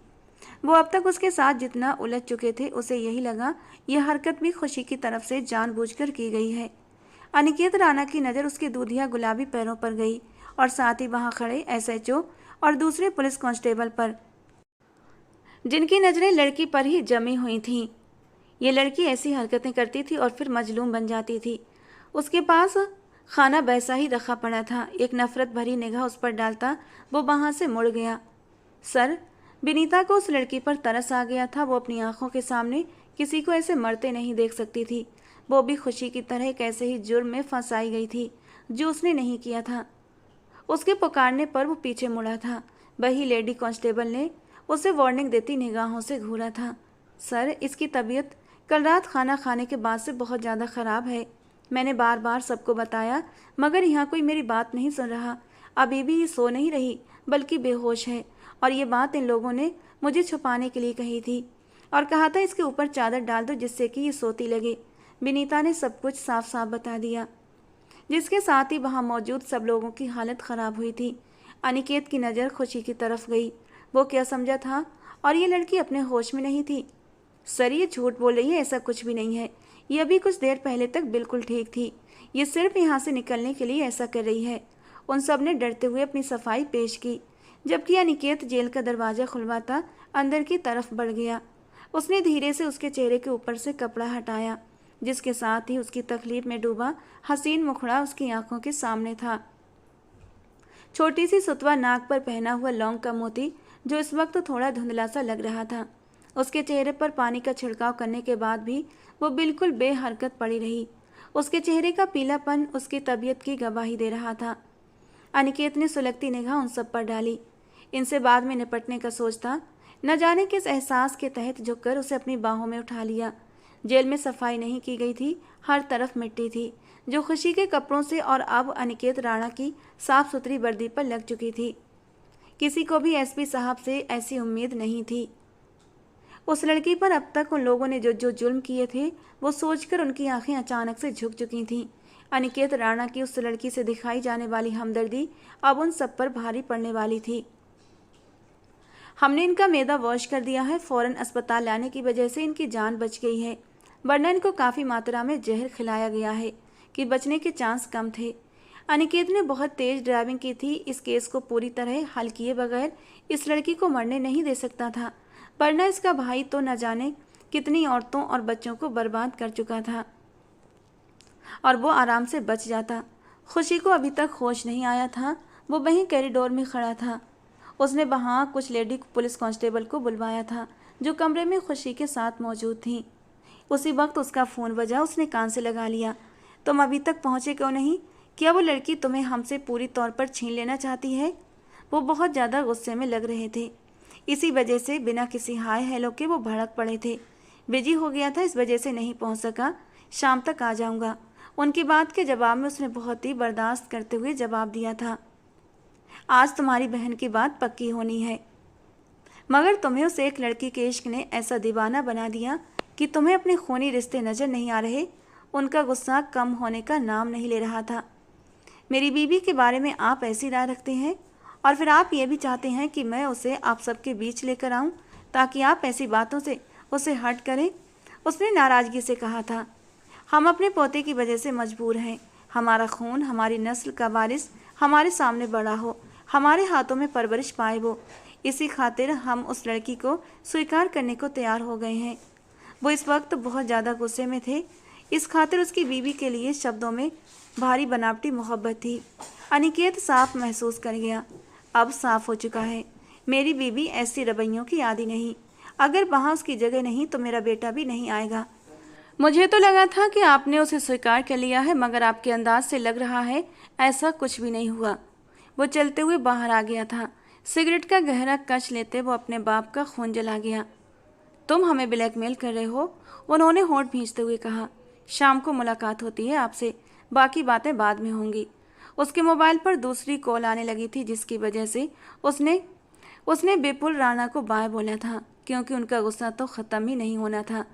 वो अब तक उसके साथ जितना उलझ चुके थे, उसे यही लगा यह हरकत भी खुशी की तरफ से जानबूझकर की गई है। अनिकेत राणा की नज़र उसके दूधिया गुलाबी पैरों पर गई और साथ ही वहाँ खड़े एसएचओ और दूसरे पुलिस कांस्टेबल पर, जिनकी नज़रें लड़की पर ही जमी हुई थीं। ये लड़की ऐसी हरकतें करती थी और फिर मजलूम बन जाती थी। उसके पास खाना वैसा ही रखा पड़ा था। एक नफरत भरी निगाह उस पर डालता वो वहाँ से मुड़ गया। सर, विनीता को उस लड़की पर तरस आ गया था। वो अपनी आंखों के सामने किसी को ऐसे मरते नहीं देख सकती थी। वो भी खुशी की तरह एक ऐसे ही जुर्म में फंसाई गई थी जो उसने नहीं किया था। उसके पुकारने पर वो पीछे मुड़ा था। वही लेडी कांस्टेबल ने उसे वार्निंग देती निगाहों से घूरा था। सर, इसकी तबीयत कल रात खाना खाने के बाद से बहुत ज़्यादा ख़राब है। मैंने बार बार सबको बताया, मगर यहाँ कोई मेरी बात नहीं सुन रहा। अभी भी ये सो नहीं रही, बल्कि बेहोश है। और ये बात इन लोगों ने मुझे छुपाने के लिए कही थी और कहा था इसके ऊपर चादर डाल दो जिससे कि ये सोती लगे। विनीता ने सब कुछ साफ साफ बता दिया, जिसके साथ ही वहाँ मौजूद सब लोगों की हालत ख़राब हुई थी। अनिकेत की नज़र खुशी की तरफ गई। वो क्या समझा था? और ये लड़की अपने होश में नहीं थी। सर, ये झूठ बोल रही है, ऐसा कुछ भी नहीं है। ये अभी कुछ देर पहले तक बिल्कुल ठीक थी। ये सिर्फ यहाँ से निकलने के लिए ऐसा कर रही है। उन सब ने डरते हुए अपनी सफाई पेश की, जबकि अनिकेत जेल का दरवाज़ा खुलवाता अंदर की तरफ बढ़ गया। उसने धीरे से उसके चेहरे के ऊपर से कपड़ा हटाया, जिसके साथ ही उसकी तकलीफ में डूबा हसीन मुखड़ा उसकी आंखों के सामने था। छोटी सी सुतवा नाक पर पहना हुआ लौंग का मोती, जो इस वक्त थोड़ा धुंधला सा लग रहा था। उसके चेहरे पर पानी का छिड़काव करने के बाद भी वो बिल्कुल बेहरकत पड़ी रही। उसके चेहरे का पीलापन उसकी तबीयत की गवाही दे रहा था। अनिकेत ने सुलगती निगाह उन सब पर डाली। इनसे बाद में निपटने का सोचता, न जाने किस एहसास के तहत झुककर उसे अपनी बाहों में उठा लिया। जेल में सफाई नहीं की गई थी, हर तरफ मिट्टी थी, जो खुशी के कपड़ों से और अब अनिकेत राणा की साफ सुथरी वर्दी पर लग चुकी थी। किसी को भी एसपी साहब से ऐसी उम्मीद नहीं थी। उस लड़की पर अब तक उन लोगों ने जो जो जुल्म किए थे, वो सोचकर उनकी आंखें अचानक से झुक चुकी थीं। अनिकेत राणा की उस लड़की से दिखाई जाने वाली हमदर्दी अब उन सब पर भारी पड़ने वाली थी। हमने इनका मैदा वॉश कर दिया है। फौरन अस्पताल लाने की वजह से इनकी जान बच गई है, वरना इनको काफ़ी मात्रा में जहर खिलाया गया है कि बचने के चांस कम थे। अनिकेत ने बहुत तेज ड्राइविंग की थी। इस केस को पूरी तरह हल किए बगैर इस लड़की को मरने नहीं दे सकता था, वरना इसका भाई तो न जाने कितनी औरतों और बच्चों को बर्बाद कर चुका था। और वो आराम से बच जाता। खुशी को अभी तक होश नहीं आया था। वो वहीं कॉरिडोर में खड़ा था। उसने वहाँ कुछ लेडी पुलिस कांस्टेबल को बुलवाया था जो कमरे में खुशी के साथ मौजूद थीं। उसी वक्त उसका फ़ोन बजा। उसने कान से लगा लिया। तुम अभी तक पहुँचे क्यों नहीं? क्या वो लड़की तुम्हें हमसे पूरी तौर पर छीन लेना चाहती है? वो बहुत ज़्यादा गुस्से में लग रहे थे। इसी वजह से बिना किसी हाय हेलो के वो भड़क पड़े थे। बिजी हो गया था, इस वजह से नहीं पहुँच सका। शाम तक आ जाऊँगा। उनकी बात के जवाब में उसने बहुत ही बर्दाश्त करते हुए जवाब दिया था। आज तुम्हारी बहन की बात पक्की होनी है, मगर तुम्हें उस एक लड़की के इश्क ने ऐसा दीवाना बना दिया कि तुम्हें अपने खूनी रिश्ते नज़र नहीं आ रहे। उनका गुस्सा कम होने का नाम नहीं ले रहा था। मेरी बीवी के बारे में आप ऐसी राय रखते हैं और फिर आप ये भी चाहते हैं कि मैं उसे आप सबके बीच लेकर आऊं ताकि आप ऐसी बातों से उसे हर्ट करें। उसने नाराज़गी से कहा था। हम अपने पोते की वजह से मजबूर हैं। हमारा खून, हमारी नस्ल का वारिस हमारे सामने बड़ा हो, हमारे हाथों में परवरिश पाए वो। इसी खातिर हम उस लड़की को स्वीकार करने को तैयार हो गए हैं। वो इस वक्त बहुत ज़्यादा गुस्से में थे। इस खातिर उसकी बीवी के लिए शब्दों में भारी बनावटी मोहब्बत थी। अनिकेत साफ महसूस कर गया। अब साफ हो चुका है, मेरी बीवी ऐसी रवैयों की आदी नहीं। अगर वहाँ उसकी जगह नहीं तो मेरा बेटा भी नहीं आएगा। मुझे तो लगा था कि आपने उसे स्वीकार कर लिया है, मगर आपके अंदाज से लग रहा है ऐसा कुछ भी नहीं हुआ। वो चलते हुए बाहर आ गया था। सिगरेट का गहरा कश लेते वो अपने बाप का खून जला गया। तुम हमें ब्लैकमेल कर रहे हो, उन्होंने होंठ भींचते हुए कहा। शाम को मुलाकात होती है आपसे, बाकी बातें बाद में होंगी। उसके मोबाइल पर दूसरी कॉल आने लगी थी, जिसकी वजह से उसने उसने विपुल राणा को बाय बोला था, क्योंकि उनका गुस्सा तो ख़त्म ही नहीं होना था।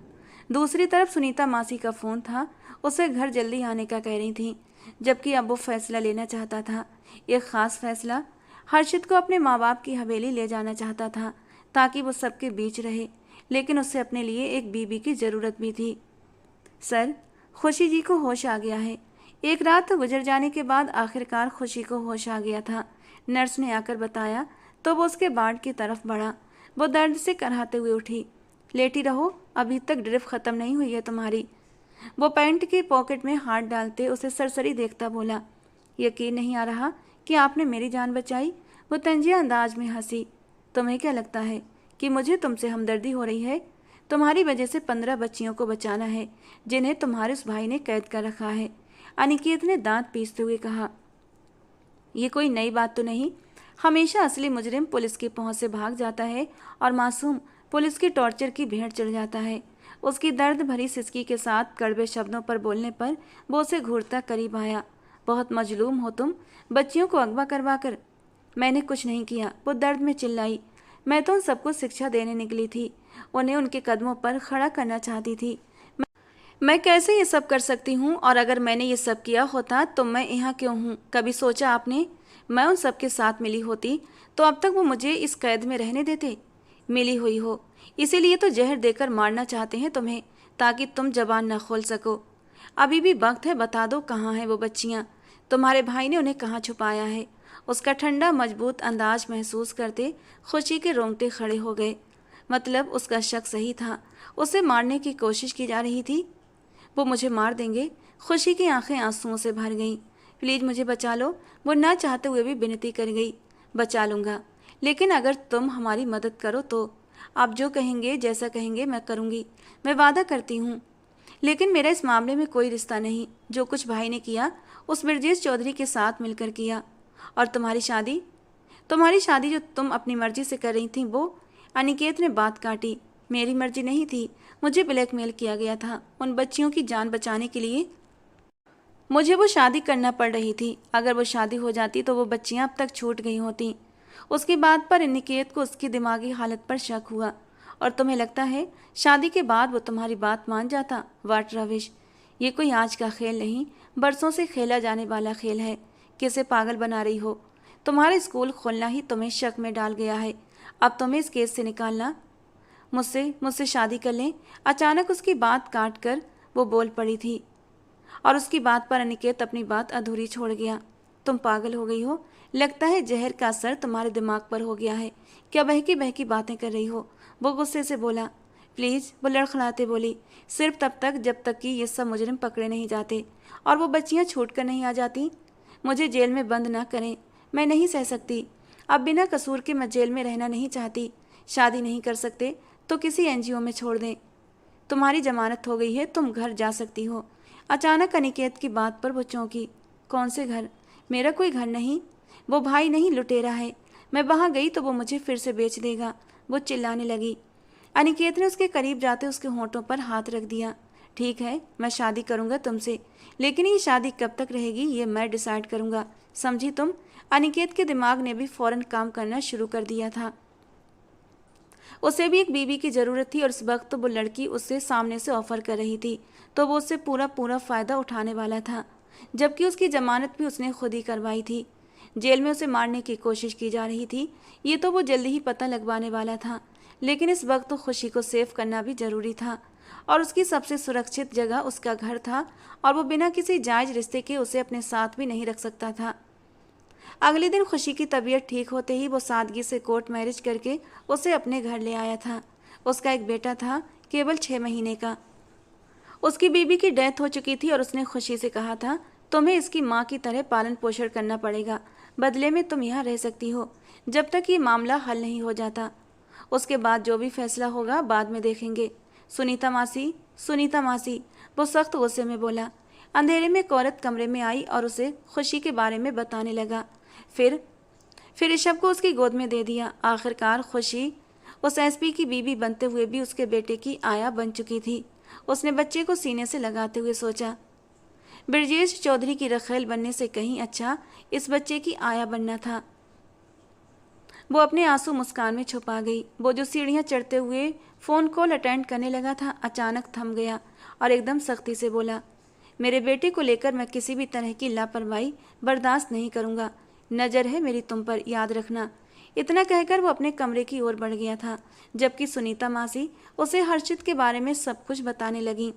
दूसरी तरफ सुनीता मासी का फ़ोन था। उसे घर जल्दी आने का कह रही थी, जबकि अब वो फैसला लेना चाहता था। एक ख़ास फैसला। हर्षित को अपने माँ बाप की हवेली ले जाना चाहता था ताकि वो सबके बीच रहे, लेकिन उससे अपने लिए एक बीबी की ज़रूरत भी थी। सर, खुशी जी को होश आ गया है। एक रात गुजर जाने के बाद आखिरकार खुशी को होश आ गया था। नर्स ने आकर बताया तो वो उसके वार्ड की तरफ बढ़ा। वो दर्द से कराहते हुए उठी। लेटी रहो, अभी तक ड्रिप ख़त्म नहीं हुई है तुम्हारी। वो पैंट की पॉकेट में हाथ डालते उसे सरसरी देखता बोला। यकीन नहीं आ रहा कि आपने मेरी जान बचाई। वो तंजिया अंदाज में हंसी। तुम्हें क्या लगता है कि मुझे तुमसे हमदर्दी हो रही है? तुम्हारी वजह से 15 बच्चियों को बचाना है जिन्हें तुम्हारे उस भाई ने कैद कर रखा है। अनिकेत ने दांत पीसते हुए कहा। ये कोई नई बात तो नहीं। हमेशा असली मुजरिम पुलिस की पहुंच से भाग जाता है और मासूम पुलिस की टॉर्चर की भेंट चढ़ जाता है। उसकी दर्द भरी सिसकी के साथ कड़वे शब्दों पर बोलने पर वो उसे घूरता करीब आया। बहुत मजलूम हो तुम, बच्चियों को अगवा करवा कर। मैंने कुछ नहीं किया, वो दर्द में चिल्लाई। मैं तो उन सबको शिक्षा देने निकली थी, उन्हें उनके कदमों पर खड़ा करना चाहती थी। मैं कैसे ये सब कर सकती हूँ? और अगर मैंने ये सब किया होता तो मैं यहाँ क्यों हूँ? कभी सोचा आपने? मैं उन सबके साथ मिली होती तो अब तक वो मुझे इस कैद में रहने देते? मिली हुई हो, इसीलिए तो जहर देकर मारना चाहते हैं तुम्हें, ताकि तुम जबान न खोल सको। अभी भी वक्त है, बता दो कहाँ हैं वो बच्चियाँ? तुम्हारे भाई ने उन्हें कहाँ छुपाया है? उसका ठंडा मजबूत अंदाज महसूस करते खुशी के रोंगटे खड़े हो गए। मतलब उसका शक सही था, उसे मारने की कोशिश की जा रही थी। वो मुझे मार देंगे। खुशी की आंखें आंसुओं से भर गईं। प्लीज़ मुझे बचा लो, वो ना चाहते हुए भी विनती कर गई। बचा लूँगा, लेकिन अगर तुम हमारी मदद करो तो। आप जो कहेंगे, जैसा कहेंगे मैं करूँगी, मैं वादा करती हूँ। लेकिन मेरा इस मामले में कोई रिश्ता नहीं। जो कुछ भाई ने किया उस ब्रजेश चौधरी के साथ मिलकर किया। और तुम्हारी शादी जो तुम अपनी मर्जी से कर रही थी वो। अनिकेत ने बात काटी। मेरी मर्जी नहीं थी, मुझे ब्लैकमेल किया गया था। उन बच्चियों की जान बचाने के लिए मुझे वो शादी करना पड़ रही थी। अगर वो शादी हो जाती तो वो बच्चियां अब तक छूट गई होती। उसकी बात पर अनिकेत को उसकी दिमागी हालत पर शक हुआ। और तुम्हें लगता है शादी के बाद वो तुम्हारी बात मान जाता? वाट रविश, ये कोई आज का खेल नहीं, बरसों से खेला जाने वाला खेल है। किसे पागल बना रही हो? तुम्हारा स्कूल खोलना ही तुम्हें शक में डाल गया है। अब तुम्हें इस केस से निकालना। मुझसे शादी कर लें। अचानक उसकी बात काट कर वो बोल पड़ी थी, और उसकी बात पर अनिकेत अपनी बात अधूरी छोड़ गया। तुम पागल हो गई हो, लगता है जहर का असर तुम्हारे दिमाग पर हो गया है। क्या बहकी बहकी बातें कर रही हो? वो गुस्से से बोला। प्लीज़, वो लड़खड़ाते बोली। सिर्फ तब तक जब तक कि ये सब मुजरिम पकड़े नहीं जाते और वो बच्चियां छूट कर नहीं आ जाती। मुझे जेल में बंद ना करें, मैं नहीं सह सकती। अब बिना कसूर के मैं जेल में रहना नहीं चाहती। शादी नहीं कर सकते तो किसी एनजीओ में छोड़ दें। तुम्हारी जमानत हो गई है, तुम घर जा सकती हो। अचानक अनिकेत की बात पर वो चौंकी। कौन से घर? मेरा कोई घर नहीं। वो भाई नहीं, लुटेरा है। मैं वहाँ गई तो वो मुझे फिर से बेच देगा, वो चिल्लाने लगी। अनिकेत ने उसके करीब जाते उसके होंठों पर हाथ रख दिया। ठीक है, मैं शादी करूँगा तुमसे, लेकिन ये शादी कब तक रहेगी ये मैं डिसाइड करूँगा, समझी तुम? अनिकेत के दिमाग ने भी फौरन काम करना शुरू कर दिया था। उसे भी एक बीवी की ज़रूरत थी और इस वक्त वो लड़की उससे सामने से ऑफर कर रही थी तो वो उससे पूरा पूरा फ़ायदा उठाने वाला था, जबकि उसकी ज़मानत भी उसने खुद ही करवाई थी। जेल में उसे मारने की कोशिश की जा रही थी, ये तो वो जल्दी ही पता लगवाने वाला था। लेकिन इस वक्त तो खुशी को सेव करना भी ज़रूरी था और उसकी सबसे सुरक्षित जगह उसका घर था और वो बिना किसी जायज़ रिश्ते के उसे अपने साथ भी नहीं रख सकता था। अगले दिन खुशी की तबीयत ठीक होते ही वो सादगी से कोर्ट मैरिज करके उसे अपने घर ले आया था। उसका एक बेटा था, केवल 6 महीने का। उसकी बीवी की डेथ हो चुकी थी और उसने खुशी से कहा था, तुम्हें इसकी माँ की तरह पालन पोषण करना पड़ेगा, बदले में तुम यहाँ रह सकती हो जब तक ये मामला हल नहीं हो जाता। उसके बाद जो भी फैसला होगा बाद में देखेंगे। सुनीता मासी, सुनीता मासी, वो सख्त गुस्से में बोला। अंधेरे में एक औरत कमरे में आई और उसे खुशी के बारे में बताने लगा। फिर ऋषभ को उसकी गोद में दे दिया। आखिरकार खुशी उस एसपी की बीवी बनते हुए भी उसके बेटे की आया बन चुकी थी। उसने बच्चे को सीने से लगाते हुए सोचा, ब्रजेश चौधरी की रखेल बनने से कहीं अच्छा इस बच्चे की आया बनना था। वो अपने आंसू मुस्कान में छुपा गई। वो जो सीढ़ियाँ चढ़ते हुए फ़ोन कॉल अटेंड करने लगा था अचानक थम गया और एकदम सख्ती से बोला, मेरे बेटे को लेकर मैं किसी भी तरह की लापरवाही बर्दाश्त नहीं करूँगा। नज़र है मेरी तुम पर, याद रखना। इतना कहकर वो अपने कमरे की ओर बढ़ गया था, जबकि सुनीता मासी उसे हर्षित के बारे में सब कुछ बताने लगी।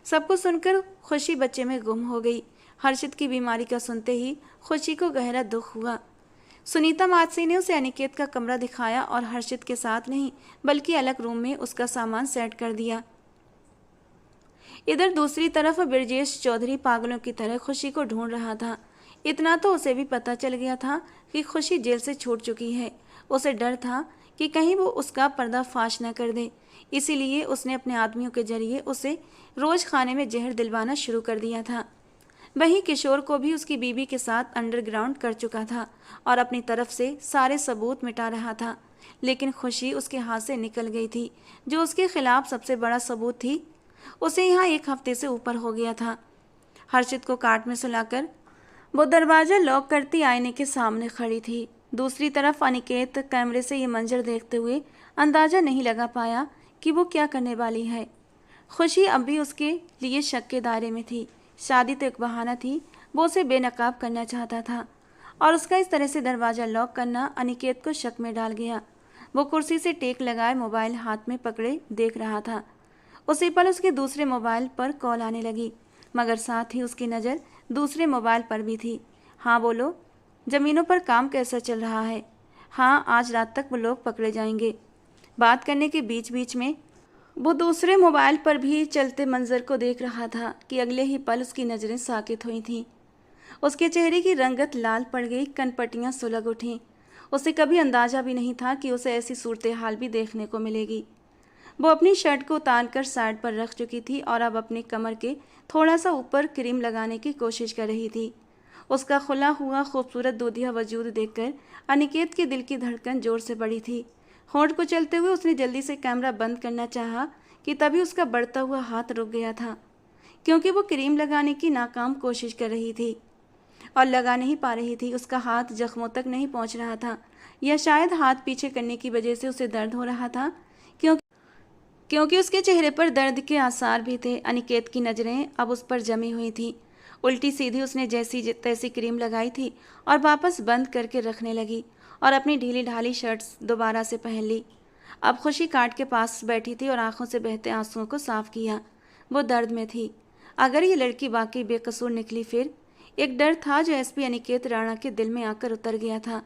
सब कुछ सुनकर खुशी बच्चे में गुम हो गई। हर्षित की बीमारी का सुनते ही खुशी को गहरा दुख हुआ। सुनीता मासी ने उसे अनिकेत का कमरा दिखाया और हर्षित के साथ नहीं बल्कि अलग रूम में उसका सामान सेट कर दिया। इधर दूसरी तरफ ब्रजेश चौधरी पागलों की तरह खुशी को ढूंढ रहा था। इतना तो उसे भी पता चल गया था कि खुशी जेल से छूट चुकी है। उसे डर था कि कहीं वो उसका पर्दाफाश न कर दे, इसीलिए उसने अपने आदमियों के जरिए उसे रोज खाने में जहर दिलवाना शुरू कर दिया था। वहीं किशोर को भी उसकी बीवी के साथ अंडरग्राउंड कर चुका था और अपनी तरफ से सारे सबूत मिटा रहा था। लेकिन खुशी उसके हाथ से निकल गई थी, जो उसके खिलाफ सबसे बड़ा सबूत थी। उसे यहाँ 1 हफ्ते से ऊपर हो गया था। हर्षित को काट में सुलाकर वो दरवाज़ा लॉक करती आईने के सामने खड़ी थी। दूसरी तरफ अनिकेत कैमरे से ये मंजर देखते हुए अंदाज़ा नहीं लगा पाया कि वो क्या करने वाली है। खुशी अब भी उसके लिए शक के दायरे में थी। शादी तो एक बहाना थी, वो उसे बेनकाब करना चाहता था और उसका इस तरह से दरवाज़ा लॉक करना अनिकेत को शक में डाल गया। वो कुर्सी से टेक लगाए मोबाइल हाथ में पकड़े देख रहा था। उसी पल उसके दूसरे मोबाइल पर कॉल आने लगी, मगर साथ ही उसकी नज़र दूसरे मोबाइल पर भी थी। हाँ बोलो, ज़मीनों पर काम कैसा चल रहा है? हाँ, आज रात तक वो लोग पकड़े जाएंगे। बात करने के बीच बीच में वो दूसरे मोबाइल पर भी चलते मंजर को देख रहा था कि अगले ही पल उसकी नज़रें साकित हुई थीं। उसके चेहरे की रंगत लाल पड़ गई, कनपटियाँ सुलग उठीं। उसे कभी अंदाज़ा भी नहीं था कि उसे ऐसी सूरत हाल भी देखने को मिलेगी। वो अपनी शर्ट को उतार कर साइड पर रख चुकी थी और अब अपनी कमर के थोड़ा सा ऊपर क्रीम लगाने की कोशिश कर रही थी। उसका खुला हुआ खूबसूरत दूधिया वजूद देखकर अनिकेत के दिल की धड़कन जोर से बढ़ी थी। होंठ को चलते हुए उसने जल्दी से कैमरा बंद करना चाहा कि तभी उसका बढ़ता हुआ हाथ रुक गया था, क्योंकि वो क्रीम लगाने की नाकाम कोशिश कर रही थी और लगा नहीं पा रही थी। उसका हाथ जख्मों तक नहीं पहुंच रहा था, या शायद हाथ पीछे करने की वजह से उसे दर्द हो रहा था, क्योंकि उसके चेहरे पर दर्द के आसार भी थे। अनिकेत की नज़रें अब उस पर जमी हुई थी। उल्टी सीधी उसने जैसी तैसी क्रीम लगाई थी और वापस बंद करके रखने लगी और अपनी ढीली ढाली शर्ट दोबारा से पहन ली। अब खुशी काट के पास बैठी थी और आंखों से बहते आंसुओं को साफ किया। वो दर्द में थी। अगर ये लड़की वाकई बेकसूर निकली फिर? एक डर था जो एसपी अनिकेत राणा के दिल में आकर उतर गया था।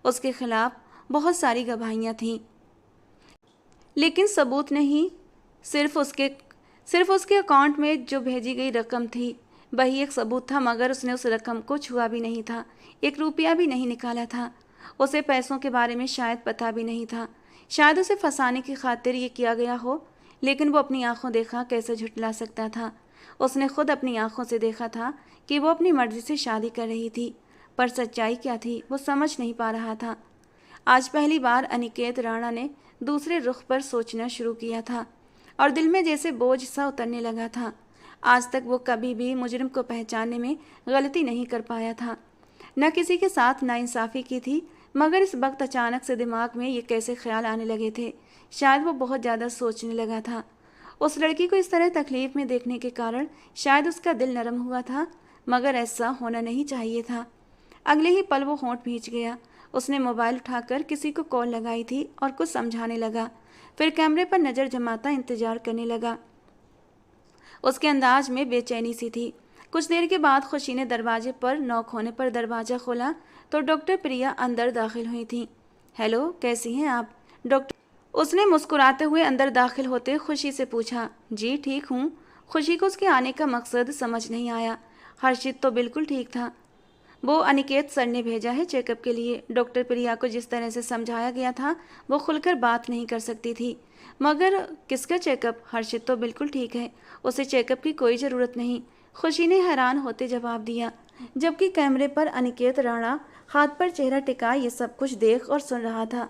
उसके खिलाफ बहुत सारी गवाहियाँ थीं, लेकिन सबूत नहीं। सिर्फ उसके अकाउंट में जो भेजी गई रकम थी वही एक सबूत था, मगर उसने उस रकम को छुआ भी नहीं था, 1 रुपया भी नहीं निकाला था। उसे पैसों के बारे में शायद पता भी नहीं था। शायद उसे फंसाने की खातिर ये किया गया हो, लेकिन वो अपनी आंखों देखा कैसे झुठला सकता था। उसने खुद अपनी आंखों से देखा था कि वो अपनी मर्जी से शादी कर रही थी, पर सच्चाई क्या थी वो समझ नहीं पा रहा था। आज पहली बार अनिकेत राणा ने दूसरे रुख पर सोचना शुरू किया था और दिल में जैसे बोझ सा उतरने लगा था। आज तक वो कभी भी मुजरिम को पहचानने में गलती नहीं कर पाया था, न किसी के साथ नाइंसाफ़ी की थी, मगर इस वक्त अचानक से दिमाग में ये कैसे ख्याल आने लगे थे। शायद वो बहुत ज़्यादा सोचने लगा था। उस लड़की को इस तरह तकलीफ में देखने के कारण शायद उसका दिल नरम हुआ था, मगर ऐसा होना नहीं चाहिए था। अगले ही पल वो होंठ भींच गया। उसने मोबाइल उठाकर किसी को कॉल लगाई थी और कुछ समझाने लगा, फिर कैमरे पर नज़र जमाता इंतजार करने लगा। उसके अंदाज में बेचैनी सी थी। कुछ देर के बाद खुशी ने दरवाजे पर नॉक होने पर दरवाज़ा खोला तो डॉक्टर प्रिया अंदर दाखिल हुई थी। हेलो, कैसी हैं आप? डॉक्टर उसने मुस्कुराते हुए अंदर दाखिल होते खुशी से पूछा। जी ठीक हूँ। खुशी को उसके आने का मकसद समझ नहीं आया। हर्षित तो बिल्कुल ठीक था। वो अनिकेत सर ने भेजा है चेकअप के लिए। डॉक्टर प्रिया को जिस तरह से समझाया गया था वो खुलकर बात नहीं कर सकती थी। मगर किसका चेकअप? हर्षित तो बिल्कुल ठीक है, उसे चेकअप की कोई ज़रूरत नहीं। खुशी ने हैरान होते जवाब दिया, जबकि कैमरे पर अनिकेत राणा हाथ पर चेहरा टिका ये सब कुछ देख और सुन रहा था।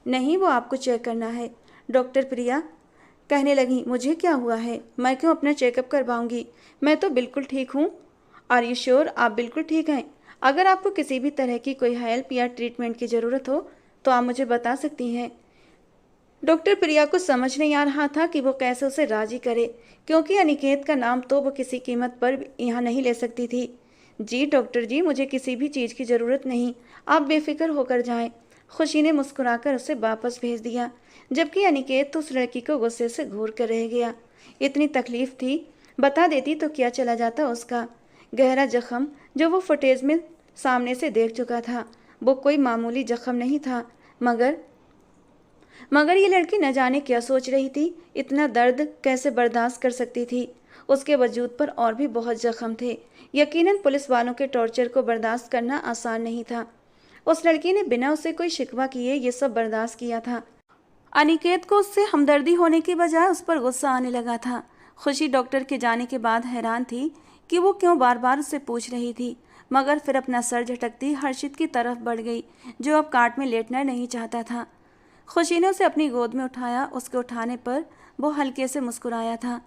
नहीं, वो आपको चेक करना है। डॉक्टर प्रिया कहने लगी, मुझे क्या हुआ है? मैं क्यों अपना चेकअप करवाऊंगी? मैं तो बिल्कुल ठीक हूँ। Are you sure? आप बिल्कुल ठीक हैं? अगर आपको किसी भी तरह की कोई हेल्प या ट्रीटमेंट की ज़रूरत हो तो आप मुझे बता सकती हैं। डॉक्टर प्रिया को समझ नहीं आ रहा था कि वो कैसे उसे राजी करे, क्योंकि अनिकेत का नाम तो वो किसी कीमत पर यहाँ नहीं ले सकती थी। जी डॉक्टर जी, मुझे किसी भी चीज़ की ज़रूरत नहीं, आप बेफिक्र होकर जाएं। खुशी ने मुस्कुराकर उसे वापस भेज दिया, जबकि अनिकेत तो उस लड़की को गुस्से से घूर कर रह गया। इतनी तकलीफ थी, बता देती तो क्या चला जाता उसका। गहरा जख्म जो वो फुटेज में सामने से देख चुका था, वो कोई मामूली जख्म नहीं था। मगर ये लड़की न जाने क्या सोच रही थी, इतना दर्द कैसे बर्दाश्त कर सकती थी। उसके वजूद पर और भी बहुत जख्म थे। यकीनन पुलिस वालों के टॉर्चर को बर्दाश्त करना आसान नहीं था। उस लड़की ने बिना उसे कोई शिकवा किए ये सब बर्दाश्त किया था। अनिकेत को उससे हमदर्दी होने की बजाय उस पर गुस्सा आने लगा था। खुशी डॉक्टर के जाने के बाद हैरान थी कि वो क्यों बार बार उससे पूछ रही थी, मगर फिर अपना सर झटकती हर्षित की तरफ बढ़ गई, जो अब काट में लेटना नहीं चाहता था। खुशी ने उसे अपनी गोद में उठाया। उसके उठाने पर वो हल्के से मुस्कुराया था।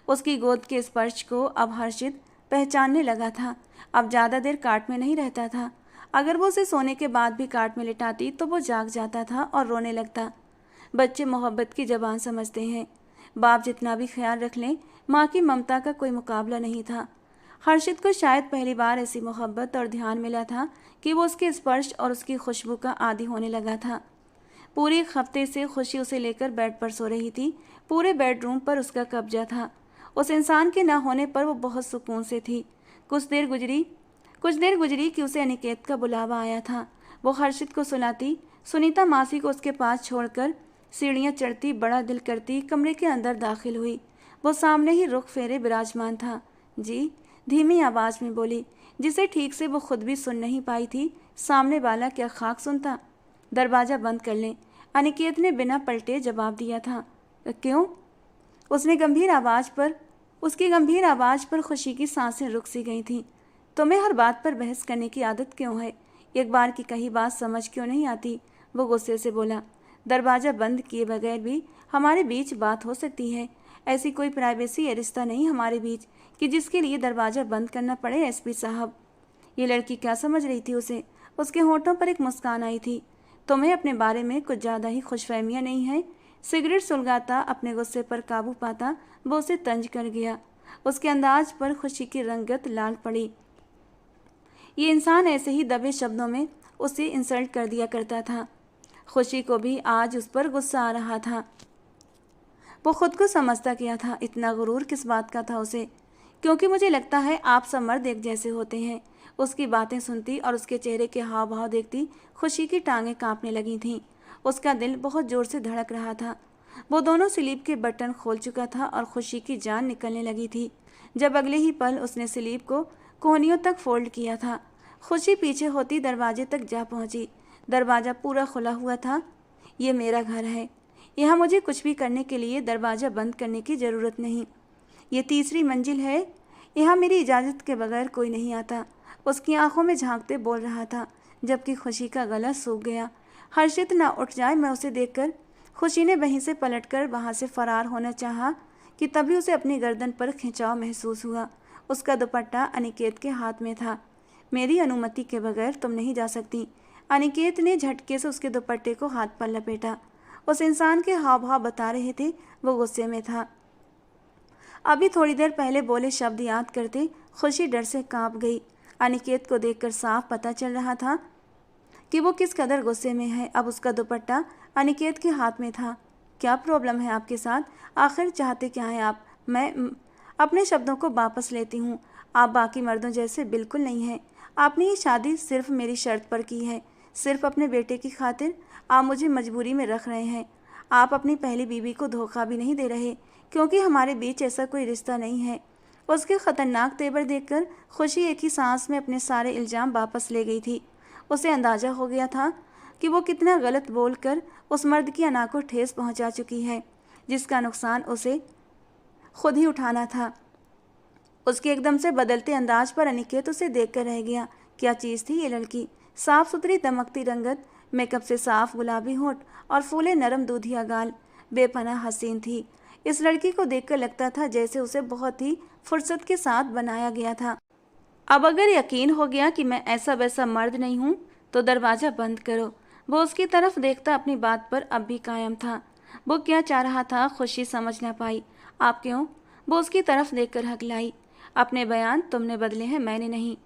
उसकी गोद के स्पर्श को अब हर्षित पहचानने लगा था। अब ज़्यादा देर काट में नहीं रहता था। अगर वो उसे सोने के बाद भी काट में लिटाती तो वो जाग जाता था और रोने लगता। बच्चे मोहब्बत की ज़बान समझते हैं। बाप जितना भी ख्याल रख लें, माँ की ममता का कोई मुकाबला नहीं था। हर्षित को शायद पहली बार ऐसी मोहब्बत और ध्यान मिला था कि वो उसके स्पर्श और उसकी खुशबू का आदी होने लगा था। पूरे एक हफ्ते से खुशी उसे लेकर बेड पर सो रही थी। पूरे बेडरूम पर उसका कब्जा था। उस इंसान के न होने पर वो बहुत सुकून से थी। कुछ देर गुजरी कि उसे अनिकेत का बुलावा आया था। वो हर्षित को सुलाती, सुनीता मासी को उसके पास छोड़कर सीढ़ियाँ चढ़ती, बड़ा दिल करती कमरे के अंदर दाखिल हुई। वो सामने ही रुख फेरे विराजमान था। जी, धीमी आवाज़ में बोली, जिसे ठीक से वो खुद भी सुन नहीं पाई थी। सामने वाला क्या खाक सुनता? दरवाज़ा बंद कर लें, अनिकेत ने बिना पलटे जवाब दिया था। क्यों? उसकी गंभीर आवाज़ पर खुशी की सांसें रुक सी गई थीं। तुम्हें हर बात पर बहस करने की आदत क्यों है? एक बार की कही बात समझ क्यों नहीं आती? वो गुस्से से बोला। दरवाज़ा बंद किए बगैर भी हमारे बीच बात हो सकती है। ऐसी कोई प्राइवेसी या रिश्ता नहीं हमारे बीच कि जिसके लिए दरवाज़ा बंद करना पड़े। एसपी साहब, ये लड़की क्या समझ रही थी उसे? उसके होठों पर एक मुस्कान आई थी। तुम्हें अपने बारे में कुछ ज़्यादा ही खुशफहमियाँ नहीं हैं? सिगरेट सुलगाता, अपने गुस्से पर काबू पाता वो उसे तंज कर गया। उसके अंदाज पर खुशी की रंगत लाल पड़ी। ये इंसान ऐसे ही दबे शब्दों में उसे इंसल्ट कर दिया करता था। खुशी को भी आज उस पर गुस्सा आ रहा था। वो खुद को समझता क्या था? इतना गुरूर किस बात का था उसे? क्योंकि मुझे लगता है आप सब मर्द एक जैसे होते हैं। उसकी बातें सुनती और उसके चेहरे के हाव भाव देखती खुशी की टांगें कांपने लगी थीं। उसका दिल बहुत ज़ोर से धड़क रहा था। वो दोनों स्लीप के बटन खोल चुका था और खुशी की जान निकलने लगी थी जब अगले ही पल उसने स्लीप को कोहनियों तक फोल्ड किया था। खुशी पीछे होती दरवाजे तक जा पहुंची। दरवाज़ा पूरा खुला हुआ था। ये मेरा घर है, यहाँ मुझे कुछ भी करने के लिए दरवाज़ा बंद करने की ज़रूरत नहीं। ये तीसरी मंजिल है, यहाँ मेरी इजाज़त के बगैर कोई नहीं आता। उसकी आंखों में झांकते बोल रहा था, जबकि खुशी का गला सूख गया। हर्षित ना उठ जाए मैं उसे देखकर। खुशी ने वहीं से पलटकर वहाँ से फरार होना चाहा कि तभी उसे अपनी गर्दन पर खिंचाव महसूस हुआ। उसका दुपट्टा अनिकेत के हाथ में था। मेरी अनुमति के बगैर तुम नहीं जा सकती। अनिकेत ने झटके से उसके दुपट्टे को हाथ पर लपेटा। उस इंसान के हाव भाव बता रहे थे वो गुस्से में था। अभी थोड़ी देर पहले बोले शब्द याद करते खुशी डर से कांप गई। अनिकेत को देखकर साफ पता चल रहा था कि वो किस कदर गुस्से में है। अब उसका दुपट्टा अनिकेत के हाथ में था। क्या प्रॉब्लम है आपके साथ? आखिर चाहते क्या हैं आप? मैं अपने शब्दों को वापस लेती हूँ। आप बाकी मर्दों जैसे बिल्कुल नहीं हैं। आपने ये शादी सिर्फ मेरी शर्त पर की है, सिर्फ अपने बेटे की खातिर। आप मुझे मजबूरी में रख रहे हैं। आप अपनी पहली बीवी को धोखा भी नहीं दे रहे, क्योंकि हमारे बीच ऐसा कोई रिश्ता नहीं है। उसके खतरनाक तेवर देखकर खुशी एक ही सांस में अपने सारे इल्ज़ाम वापस ले गई थी। उसे अंदाज़ा हो गया था कि वो कितना गलत बोलकर उस मर्द की अना को ठेस पहुंचा चुकी है, जिसका नुकसान उसे खुद ही उठाना था। उसके एकदम से बदलते अंदाज पर अनिकेत उसे देखकर रह गया। क्या चीज़ थी ये लड़की? साफ सुथरी दमकती रंगत, मेकअप से साफ गुलाबी होंठ और फूले नरम दूधिया गाल, बेपनाह हसीन थी। इस लड़की को देखकर लगता था जैसे उसे बहुत ही फुर्सत के साथ बनाया गया था। अब अगर यकीन हो गया कि मैं ऐसा वैसा मर्द नहीं हूँ तो दरवाज़ा बंद करो। वो उसकी तरफ देखता अपनी बात पर अब भी कायम था। वो क्या चाह रहा था खुशी समझ ना पाई। आप क्यों? वो उसकी तरफ देखकर हकलाई। अपने बयान तुमने बदले हैं, मैंने नहीं।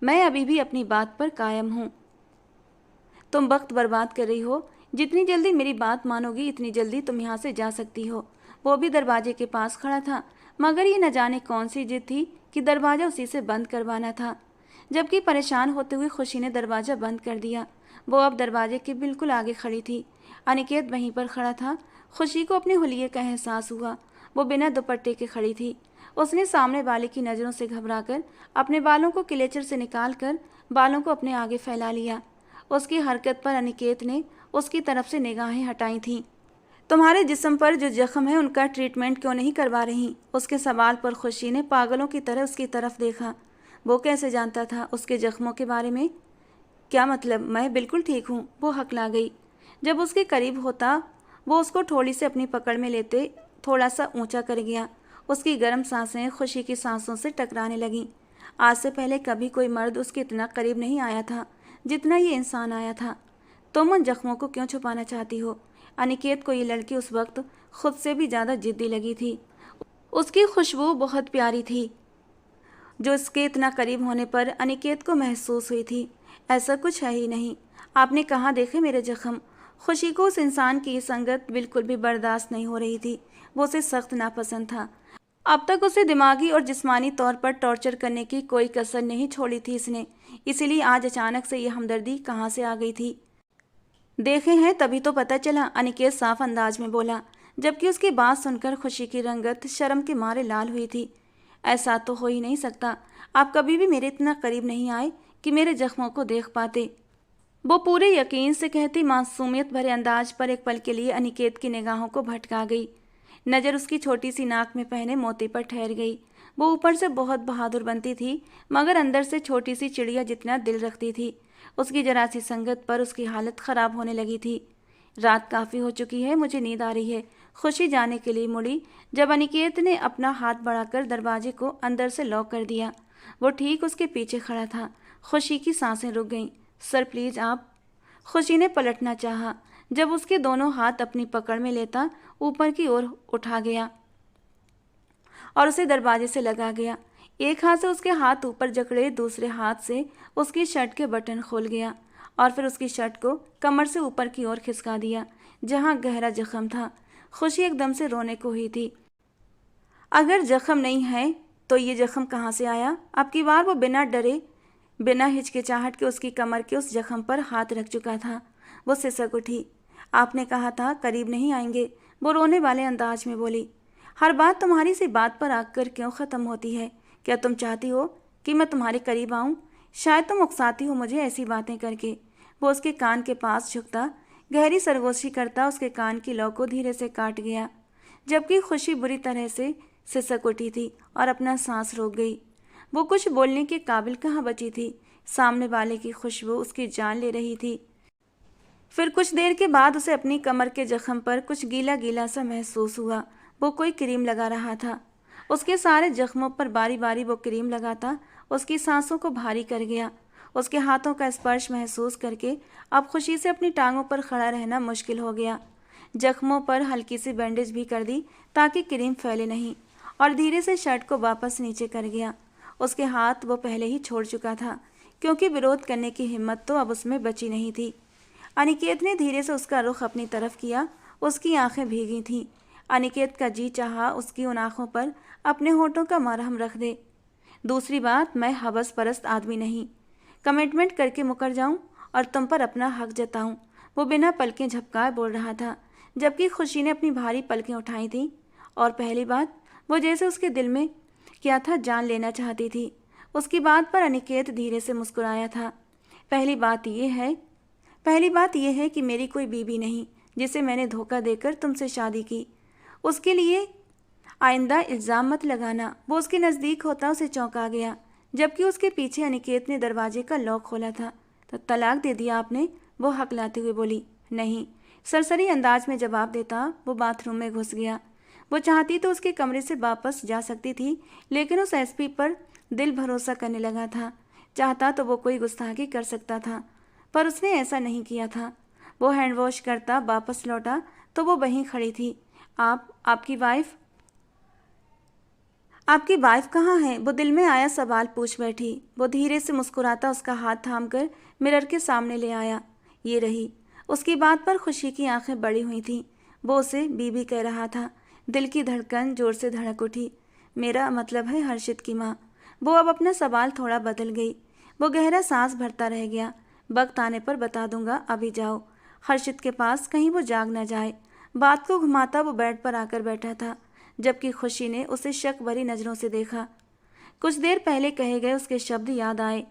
मैं अभी भी अपनी बात पर कायम हूँ। तुम वक्त बर्बाद कर रही हो। जितनी जल्दी मेरी बात मानोगी इतनी जल्दी तुम यहाँ से जा सकती हो। वो भी दरवाजे के पास खड़ा था, मगर ये न जाने कौन सी जिद थी कि दरवाज़ा उसी से बंद करवाना था। जबकि परेशान होते हुए खुशी ने दरवाज़ा बंद कर दिया। वो अब दरवाजे के बिल्कुल आगे खड़ी थी। अनिकेत वहीं पर खड़ा था। खुशी को अपने हुलिये का एहसास हुआ। वो बिना दुपट्टे के खड़ी थी। उसने सामने वाले की नज़रों से घबराकर अपने बालों को क्लेचर से निकालकर बालों को अपने आगे फैला लिया। उसकी हरकत पर अनिकेत ने उसकी तरफ से निगाहें हटाई थीं। तुम्हारे जिस्म पर जो जख्म है उनका ट्रीटमेंट क्यों नहीं करवा रही? उसके सवाल पर खुशी ने पागलों की तरह उसकी तरफ देखा। वो कैसे जानता था उसके जख्मों के बारे में? क्या मतलब? मैं बिल्कुल ठीक हूँ, वो हकला गई। जब उसके करीब होता वो उसको थोड़ी से अपनी पकड़ में लेते थोड़ा सा ऊंचा कर गया। उसकी गर्म सांसें खुशी की सांसों से टकराने लगीं। आज से पहले कभी कोई मर्द उसके इतना करीब नहीं आया था जितना ये इंसान आया था। तुम उन जख्मों को क्यों छुपाना चाहती हो? अनिकेत को ये लड़की उस वक्त खुद से भी ज़्यादा जिद्दी लगी थी। उसकी खुशबू बहुत प्यारी थी जो इसके इतना करीब होने पर अनिकेत को महसूस हुई थी। ऐसा कुछ है ही नहीं। आपने कहाँ देखे मेरे जख्म? खुशी को उस इंसान की संगत बिल्कुल भी बर्दाश्त नहीं हो रही थी। वो उसे सख्त नापसंद था। अब तक उसे दिमागी और जिस्मानी तौर पर टॉर्चर करने की कोई कसर नहीं छोड़ी थी इसने। इसीलिए आज अचानक से ये हमदर्दी कहाँ से आ गई थी? देखे हैं तभी तो पता चला, अनिकेत साफ अंदाज में बोला, जबकि उसकी बात सुनकर खुशी की रंगत शर्म के मारे लाल हुई थी। ऐसा तो हो ही नहीं सकता। आप कभी भी मेरे इतना करीब नहीं आए कि मेरे जख्मों को देख पाते। वो पूरे यकीन से कहती मासूमियत भरे अंदाज पर एक पल के लिए अनिकेत की निगाहों को भटका गई। नज़र उसकी छोटी सी नाक में पहने मोती पर ठहर गई। वो ऊपर से बहुत बहादुर बनती थी, मगर अंदर से छोटी सी चिड़िया जितना दिल रखती थी। उसकी जरा सी संगत पर उसकी हालत ख़राब होने लगी थी। रात काफ़ी हो चुकी है, मुझे नींद आ रही है। खुशी जाने के लिए मुड़ी जब अनिकेत ने अपना हाथ बढ़ाकर दरवाजे को अंदर से लॉक कर दिया। वो ठीक उसके पीछे खड़ा था। खुशी की सांसें रुक गईं। सर प्लीज़ आप। खुशी ने पलटना चाहा। जब उसके दोनों हाथ अपनी पकड़ में लेता ऊपर की ओर उठा गया और उसे दरवाजे से लगा गया। एक हाथ से उसके हाथ ऊपर जकड़े, दूसरे हाथ से उसकी शर्ट के बटन खोल गया और फिर उसकी शर्ट को कमर से ऊपर की ओर खिसका दिया जहां गहरा जख्म था। खुशी एकदम से रोने को हुई थी। अगर जख्म नहीं है तो ये जख्म कहाँ से आया? अब की बार वो बिना डरे बिना हिचकिचाहट के उसकी कमर के उस जख्म पर हाथ रख चुका था। वो सिसक उठी। आपने कहा था करीब नहीं आएंगे। वो रोने वाले अंदाज में बोली। हर बात तुम्हारी सी बात पर आकर क्यों ख़त्म होती है? क्या तुम चाहती हो कि मैं तुम्हारे करीब आऊं? शायद तुम उकसाती हो मुझे ऐसी बातें करके। वो उसके कान के पास झुकता, गहरी सरगोशी करता उसके कान की लौ को धीरे से काट गया, जबकि खुशी बुरी तरह से सिसक उठी थी और अपना सांस रोक गई। वो कुछ बोलने के काबिल कहाँ बची थी। सामने वाले की खुशबू उसकी जान ले रही थी। फिर कुछ देर के बाद उसे अपनी कमर के जख्म पर कुछ गीला गीला सा महसूस हुआ। वो कोई क्रीम लगा रहा था। उसके सारे जख्मों पर बारी बारी वो क्रीम लगाता उसकी सांसों को भारी कर गया। उसके हाथों का स्पर्श महसूस करके अब खुशी से अपनी टांगों पर खड़ा रहना मुश्किल हो गया। जख्मों पर हल्की सी बैंडेज भी कर दी ताकि क्रीम फैले नहीं, और धीरे से शर्ट को वापस नीचे कर गया। उसके हाथ वो पहले ही छोड़ चुका था, क्योंकि विरोध करने की हिम्मत तो अब उसमें बची नहीं थी। अनिकेत ने धीरे से उसका रुख अपनी तरफ किया। उसकी आंखें भीगी थीं। अनिकेत का जी चाहा उसकी उन आंखों पर अपने होठों का मरहम रख दे। दूसरी बात, मैं हवस परस्त आदमी नहीं। कमिटमेंट करके मुकर जाऊं और तुम पर अपना हक जताऊं। वो बिना पलकें झपकाए बोल रहा था, जबकि खुशी ने अपनी भारी पलकें उठाई थीं। और पहली बात, वो जैसे उसके दिल में क्या था जान लेना चाहती थी। उसकी बात पर अनिकेत धीरे से मुस्कुराया था। पहली बात यह है कि मेरी कोई बीवी नहीं जिसे मैंने धोखा देकर तुमसे शादी की। उसके लिए आइंदा इल्ज़ाम मत लगाना। वो उसके नज़दीक होता उसे चौंका गया, जबकि उसके पीछे अनिकेत ने दरवाजे का लॉक खोला था। तो तलाक दे दिया आपने? वो हकलाते हुए बोली। नहीं, सरसरी अंदाज में जवाब देता वो बाथरूम में घुस गया। वो चाहती तो उसके कमरे से वापस जा सकती थी, लेकिन उस एसपी पर दिल भरोसा करने लगा था। चाहता तो वो कोई गुस्ताखी कर सकता था, पर उसने ऐसा नहीं किया था। वो हैंड वॉश करता वापस लौटा तो वो वहीं खड़ी थी। आपकी वाइफ कहाँ है? वो दिल में आया सवाल पूछ बैठी। वो धीरे से मुस्कुराता उसका हाथ थामकर मिरर के सामने ले आया। ये रही। उसकी बात पर खुशी की आंखें बड़ी हुई थीं। वो उसे बीबी कह रहा था। दिल की धड़कन जोर से धड़क उठी। मेरा मतलब है हर्षित की माँ। वो अब अपना सवाल थोड़ा बदल गई। वो गहरा सांस भरता रह गया। वक्त आने पर बता दूंगा, अभी जाओ हर्षित के पास, कहीं वो जाग न जाए। बात को घुमाता वो बेड पर आकर बैठा था, जबकि खुशी ने उसे शक भरी नज़रों से देखा। कुछ देर पहले कहे गए उसके शब्द याद आए।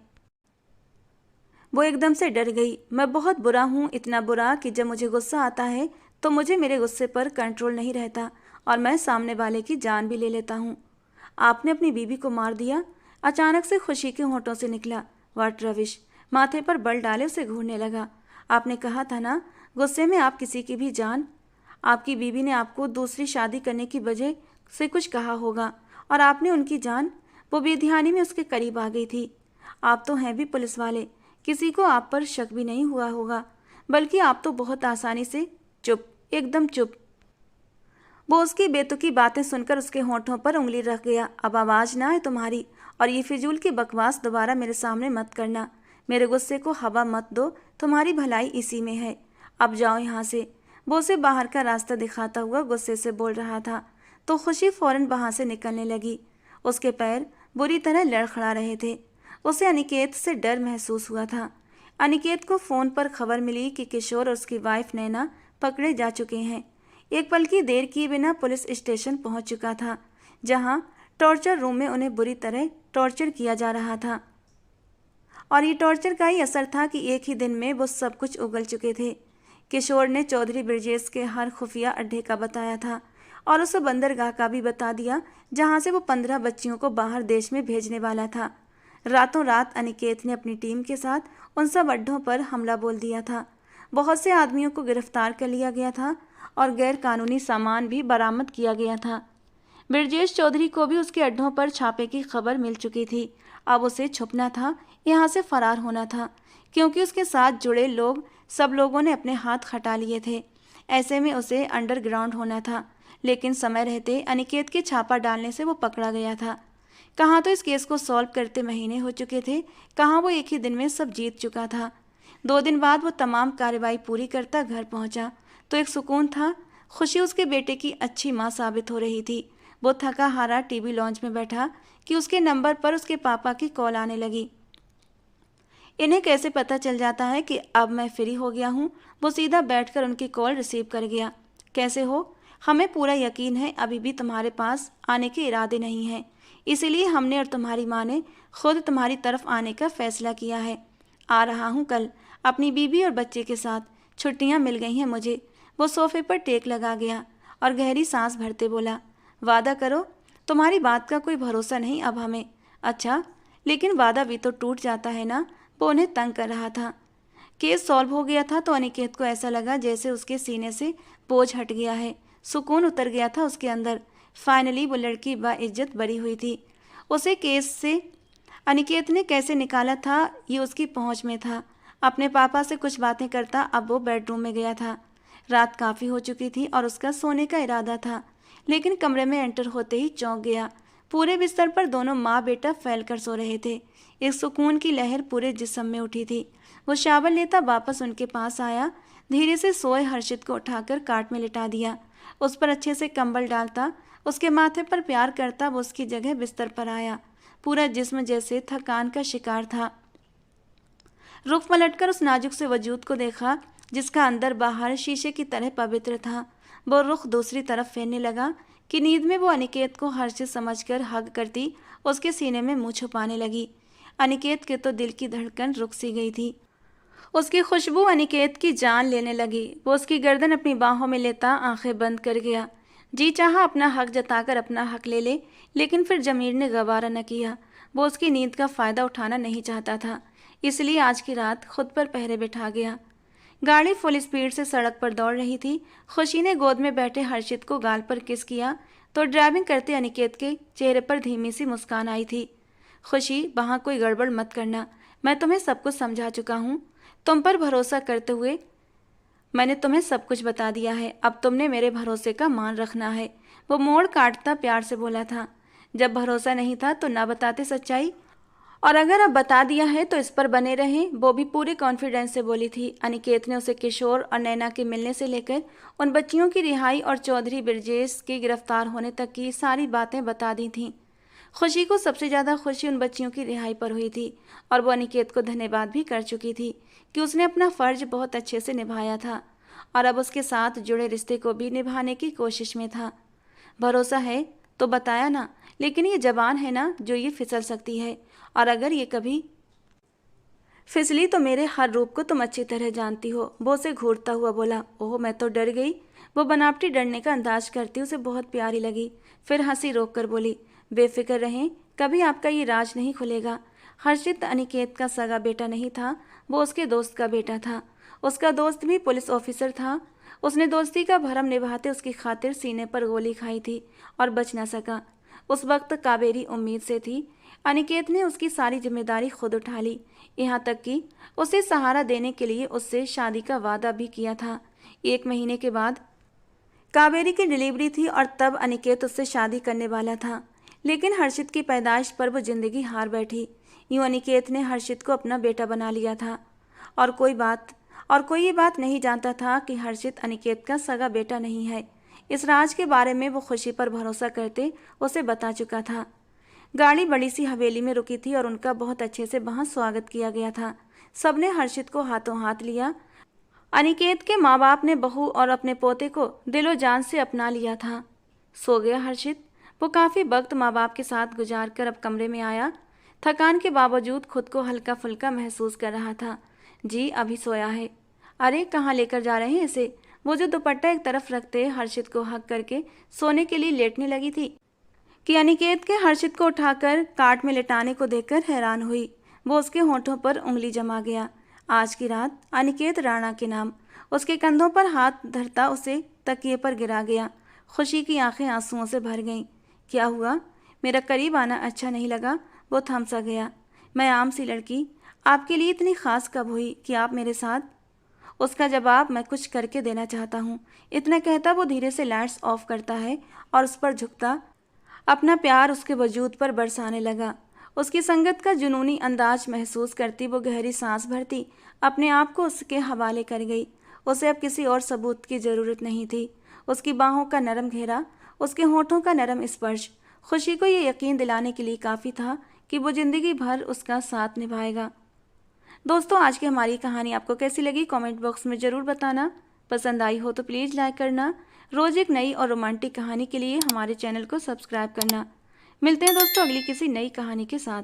वो एकदम से डर गई। मैं बहुत बुरा हूँ, इतना बुरा कि जब मुझे गुस्सा आता है तो मुझे मेरे गुस्से पर कंट्रोल नहीं रहता और मैं सामने वाले की जान भी ले लेता हूँ। आपने अपनी बीवी को मार दिया? अचानक से खुशी के होंठों से निकला। वाट रविश! माथे पर बल डाले उसे घूरने लगा। आपने कहा था ना, गुस्से में आप किसी की भी जान। आपकी बीवी ने आपको दूसरी शादी करने की वजह से कुछ कहा होगा और आपने उनकी जान। वो बेध्यानी में उसके करीब आ गई थी। आप तो हैं भी पुलिस वाले, किसी को आप पर शक भी नहीं हुआ होगा, बल्कि आप तो बहुत आसानी से चुप, एकदम चुप। वो उसकी बेतुकी बातें सुनकर उसके होंठों पर उंगली रख गया। अब आवाज़ ना आए तुम्हारी, और ये फिजूल की बकवास दोबारा मेरे सामने मत करना। मेरे गुस्से को हवा मत दो, तुम्हारी भलाई इसी में है। अब जाओ यहाँ से। वो उसे बाहर का रास्ता दिखाता हुआ गुस्से से बोल रहा था, तो खुशी फौरन वहाँ से निकलने लगी। उसके पैर बुरी तरह लड़खड़ा रहे थे। उसे अनिकेत से डर महसूस हुआ था। अनिकेत को फ़ोन पर खबर मिली कि किशोर और उसकी वाइफ नैना पकड़े जा चुके हैं। एक पल की देर किए बिना पुलिस स्टेशन पहुंच चुका था, जहां टॉर्चर रूम में उन्हें बुरी तरह टॉर्चर किया जा रहा था। और ये टॉर्चर का ही असर था कि एक ही दिन में वो सब कुछ उगल चुके थे। किशोर ने चौधरी ब्रजेश के हर खुफिया अड्डे का बताया था और उसे बंदरगाह का भी बता दिया, जहां से वो 15 बच्चियों को बाहर देश में भेजने वाला था। रातों रात अनिकेत ने अपनी टीम के साथ उन सब अड्डों पर हमला बोल दिया था। बहुत से आदमियों को गिरफ्तार कर लिया गया था और गैर कानूनी सामान भी बरामद किया गया था। ब्रजेश चौधरी को भी उसके अड्डों पर छापे की खबर मिल चुकी थी। अब उसे छुपना था, यहाँ से फरार होना था, क्योंकि उसके साथ जुड़े सब लोगों ने अपने हाथ खटा लिए थे। ऐसे में उसे अंडरग्राउंड होना था, लेकिन समय रहते अनिकेत के छापा डालने से वो पकड़ा गया था। कहाँ तो इस केस को सॉल्व करते महीने हो चुके थे, कहाँ वो एक ही दिन में सब जीत चुका था। 2 दिन बाद वो तमाम कार्रवाई पूरी करता घर पहुंचा तो एक सुकून था। खुशी उसके बेटे की अच्छी माँ साबित हो रही थी। वो थका हारा टीवी लॉन्च में बैठा कि उसके नंबर पर उसके पापा की कॉल आने लगी। इन्हें कैसे पता चल जाता है कि अब मैं फ्री हो गया हूँ? वो सीधा बैठकर उनकी कॉल रिसीव कर गया। कैसे हो? हमें पूरा यकीन है अभी भी तुम्हारे पास आने के इरादे नहीं हैं, इसीलिए हमने और तुम्हारी माँ ने खुद तुम्हारी तरफ आने का फैसला किया है। आ रहा हूँ कल अपनी बीवी और बच्चे के साथ, छुट्टियाँ मिल गई हैं मुझे। वो सोफे पर टेक लगा गया और गहरी सांस भरते बोला, वादा करो, तुम्हारी बात का कोई भरोसा नहीं अब हमें। अच्छा, लेकिन वादा भी तो टूट जाता है ना। वो उन्हें तंग कर रहा था। केस सॉल्व हो गया था तो अनिकेत को ऐसा लगा जैसे उसके सीने से बोझ हट गया है, सुकून उतर गया था उसके अंदर। फाइनली वो लड़की बाइज्जत बरी हुई थी। उसे केस से अनिकेत ने कैसे निकाला था ये उसकी पहुंच में था। अपने पापा से कुछ बातें करता अब वो बेडरूम में गया था। रात काफ़ी हो चुकी थी और उसका सोने का इरादा था, लेकिन कमरे में एंटर होते ही चौंक गया। पूरे बिस्तर पर दोनों माँ बेटा फैलकर सो रहे थे। एक सुकून की लहर पूरे जिस्म में उठी थी। वो शावर लेता वापस उनके पास आया, धीरे से सोए हर्षित को उठाकर काट में लिटा दिया। उस पर अच्छे से कंबल डालता, उसके माथे पर प्यार करता वो उसकी जगह बिस्तर पर आया। पूरा जिस्म जैसे थकान का शिकार था। रुख पलटकर उस नाजुक से वजूद को देखा जिसका अंदर बाहर शीशे की तरह पवित्र था। वो रुख दूसरी तरफ फेरने लगा कि नींद में वो अनिकेत को हर्षित समझकर हग करती उसके सीने में मुँह छुपाने लगी। अनिकेत के तो दिल की धड़कन रुक सी गई थी। उसकी खुशबू अनिकेत की जान लेने लगी। वो उसकी गर्दन अपनी बाहों में लेता आंखें बंद कर गया। जी चाहा अपना हक जताकर अपना हक ले ले, लेकिन फिर जमीर ने गवारा न किया। वो उसकी नींद का फ़ायदा उठाना नहीं चाहता था, इसलिए आज की रात खुद पर पहरे बिठा गया। गाड़ी फुल स्पीड से सड़क पर दौड़ रही थी। खुशी ने गोद में बैठे हर्षित को गाल पर किस किया तो ड्राइविंग करते अनिकेत के चेहरे पर धीमी सी मुस्कान आई थी। खुशी, वहाँ कोई गड़बड़ मत करना, मैं तुम्हें सब कुछ समझा चुका हूँ। तुम पर भरोसा करते हुए मैंने तुम्हें सब कुछ बता दिया है, अब तुमने मेरे भरोसे का मान रखना है। वो मोड़ काटता प्यार से बोला था। जब भरोसा नहीं था तो ना बताते सच्चाई, और अगर अब बता दिया है तो इस पर बने रहें। वो भी पूरे कॉन्फिडेंस से बोली थी। अनिकेत ने उसे किशोर और नैना के मिलने से लेकर उन बच्चियों की रिहाई और चौधरी ब्रजेश के गिरफ्तार होने तक की सारी बातें बता दी थीं। खुशी को सबसे ज़्यादा खुशी उन बच्चियों की रिहाई पर हुई थी, और वो अनिकेत को धन्यवाद भी कर चुकी थी कि उसने अपना फ़र्ज बहुत अच्छे से निभाया था और अब उसके साथ जुड़े रिश्ते को भी निभाने की कोशिश में था। भरोसा है तो बताया ना, लेकिन ये जबान है ना जो ये फिसल सकती है, और अगर ये कभी फिसली तो मेरे हर रूप को तुम अच्छी तरह जानती हो। वो उसे घूरता हुआ बोला। ओह, मैं तो डर गई। वो बनावटी डरने का अंदाज करती उसे बहुत प्यारी लगी। फिर हंसी रोक कर बोली, बेफिक्र रहें, कभी आपका ये राज नहीं खुलेगा। हर्षित अनिकेत का सगा बेटा नहीं था, वो उसके दोस्त का बेटा था। उसका दोस्त भी पुलिस ऑफिसर था। उसने दोस्ती का भरम निभाते उसकी खातिर सीने पर गोली खाई थी और बच न सका। उस वक्त कावेरी उम्मीद से थी। अनिकेत ने उसकी सारी जिम्मेदारी खुद उठा ली, यहाँ तक कि उसे सहारा देने के लिए उससे शादी का वादा भी किया था। 1 महीने के बाद कावेरी की डिलीवरी थी और तब अनिकेत उससे शादी करने वाला था, लेकिन हर्षित की पैदाइश पर वो जिंदगी हार बैठी। यूँ अनिकेत ने हर्षित को अपना बेटा बना लिया था, और कोई ये बात नहीं जानता था कि हर्षित अनिकेत का सगा बेटा नहीं है। इस राज के बारे में वो खुशी पर भरोसा करते उसे बता चुका था। गाड़ी बड़ी सी हवेली में रुकी थी और उनका बहुत अच्छे से वहाँ स्वागत किया गया था। सबने हर्षित को हाथों हाथ लिया। अनिकेत के माँ बाप ने बहू और अपने पोते को दिलो जान से अपना लिया था। सो गया हर्षित। वो काफ़ी वक्त माँ बाप के साथ गुजार कर अब कमरे में आया। थकान के बावजूद खुद को हल्का फुल्का महसूस कर रहा था। जी अभी सोया है। अरे कहाँ लेकर जा रहे हैं इसे? वो जो दुपट्टा एक तरफ रखते हर्षित को हक करके सोने के लिए लेटने लगी थी कि अनिकेत के हर्षित को उठाकर काट में लेटाने को देखकर हैरान हुई। वो उसके होठों पर उंगली जमा गया। आज की रात अनिकेत राणा के नाम। उसके कंधों पर हाथ धरता उसे तकिए पर गिरा गया। खुशी की आंखें आंसुओं से भर गईं। क्या हुआ? मेरा करीब आना अच्छा नहीं लगा? वो थम सा गया। मैं आम सी लड़की आपके लिए इतनी खास कब हुई कि आप मेरे साथ? उसका जवाब मैं कुछ करके देना चाहता हूँ। इतना कहता वो धीरे से लाइट्स ऑफ करता है और उस पर झुकता अपना प्यार उसके वजूद पर बरसाने लगा। उसकी संगत का जुनूनी अंदाज महसूस करती वो गहरी सांस भरती अपने आप को उसके हवाले कर गई। उसे अब किसी और सबूत की ज़रूरत नहीं थी। उसकी बाहों का नरम घेरा, उसके होठों का नरम स्पर्श खुशी को ये यकीन दिलाने के लिए काफ़ी था कि वो ज़िंदगी भर उसका साथ निभाएगा। दोस्तों, आज की हमारी कहानी आपको कैसी लगी कमेंट बॉक्स में ज़रूर बताना। पसंद आई हो तो प्लीज़ लाइक करना। रोज़ एक नई और रोमांटिक कहानी के लिए हमारे चैनल को सब्सक्राइब करना। मिलते हैं दोस्तों अगली किसी नई कहानी के साथ।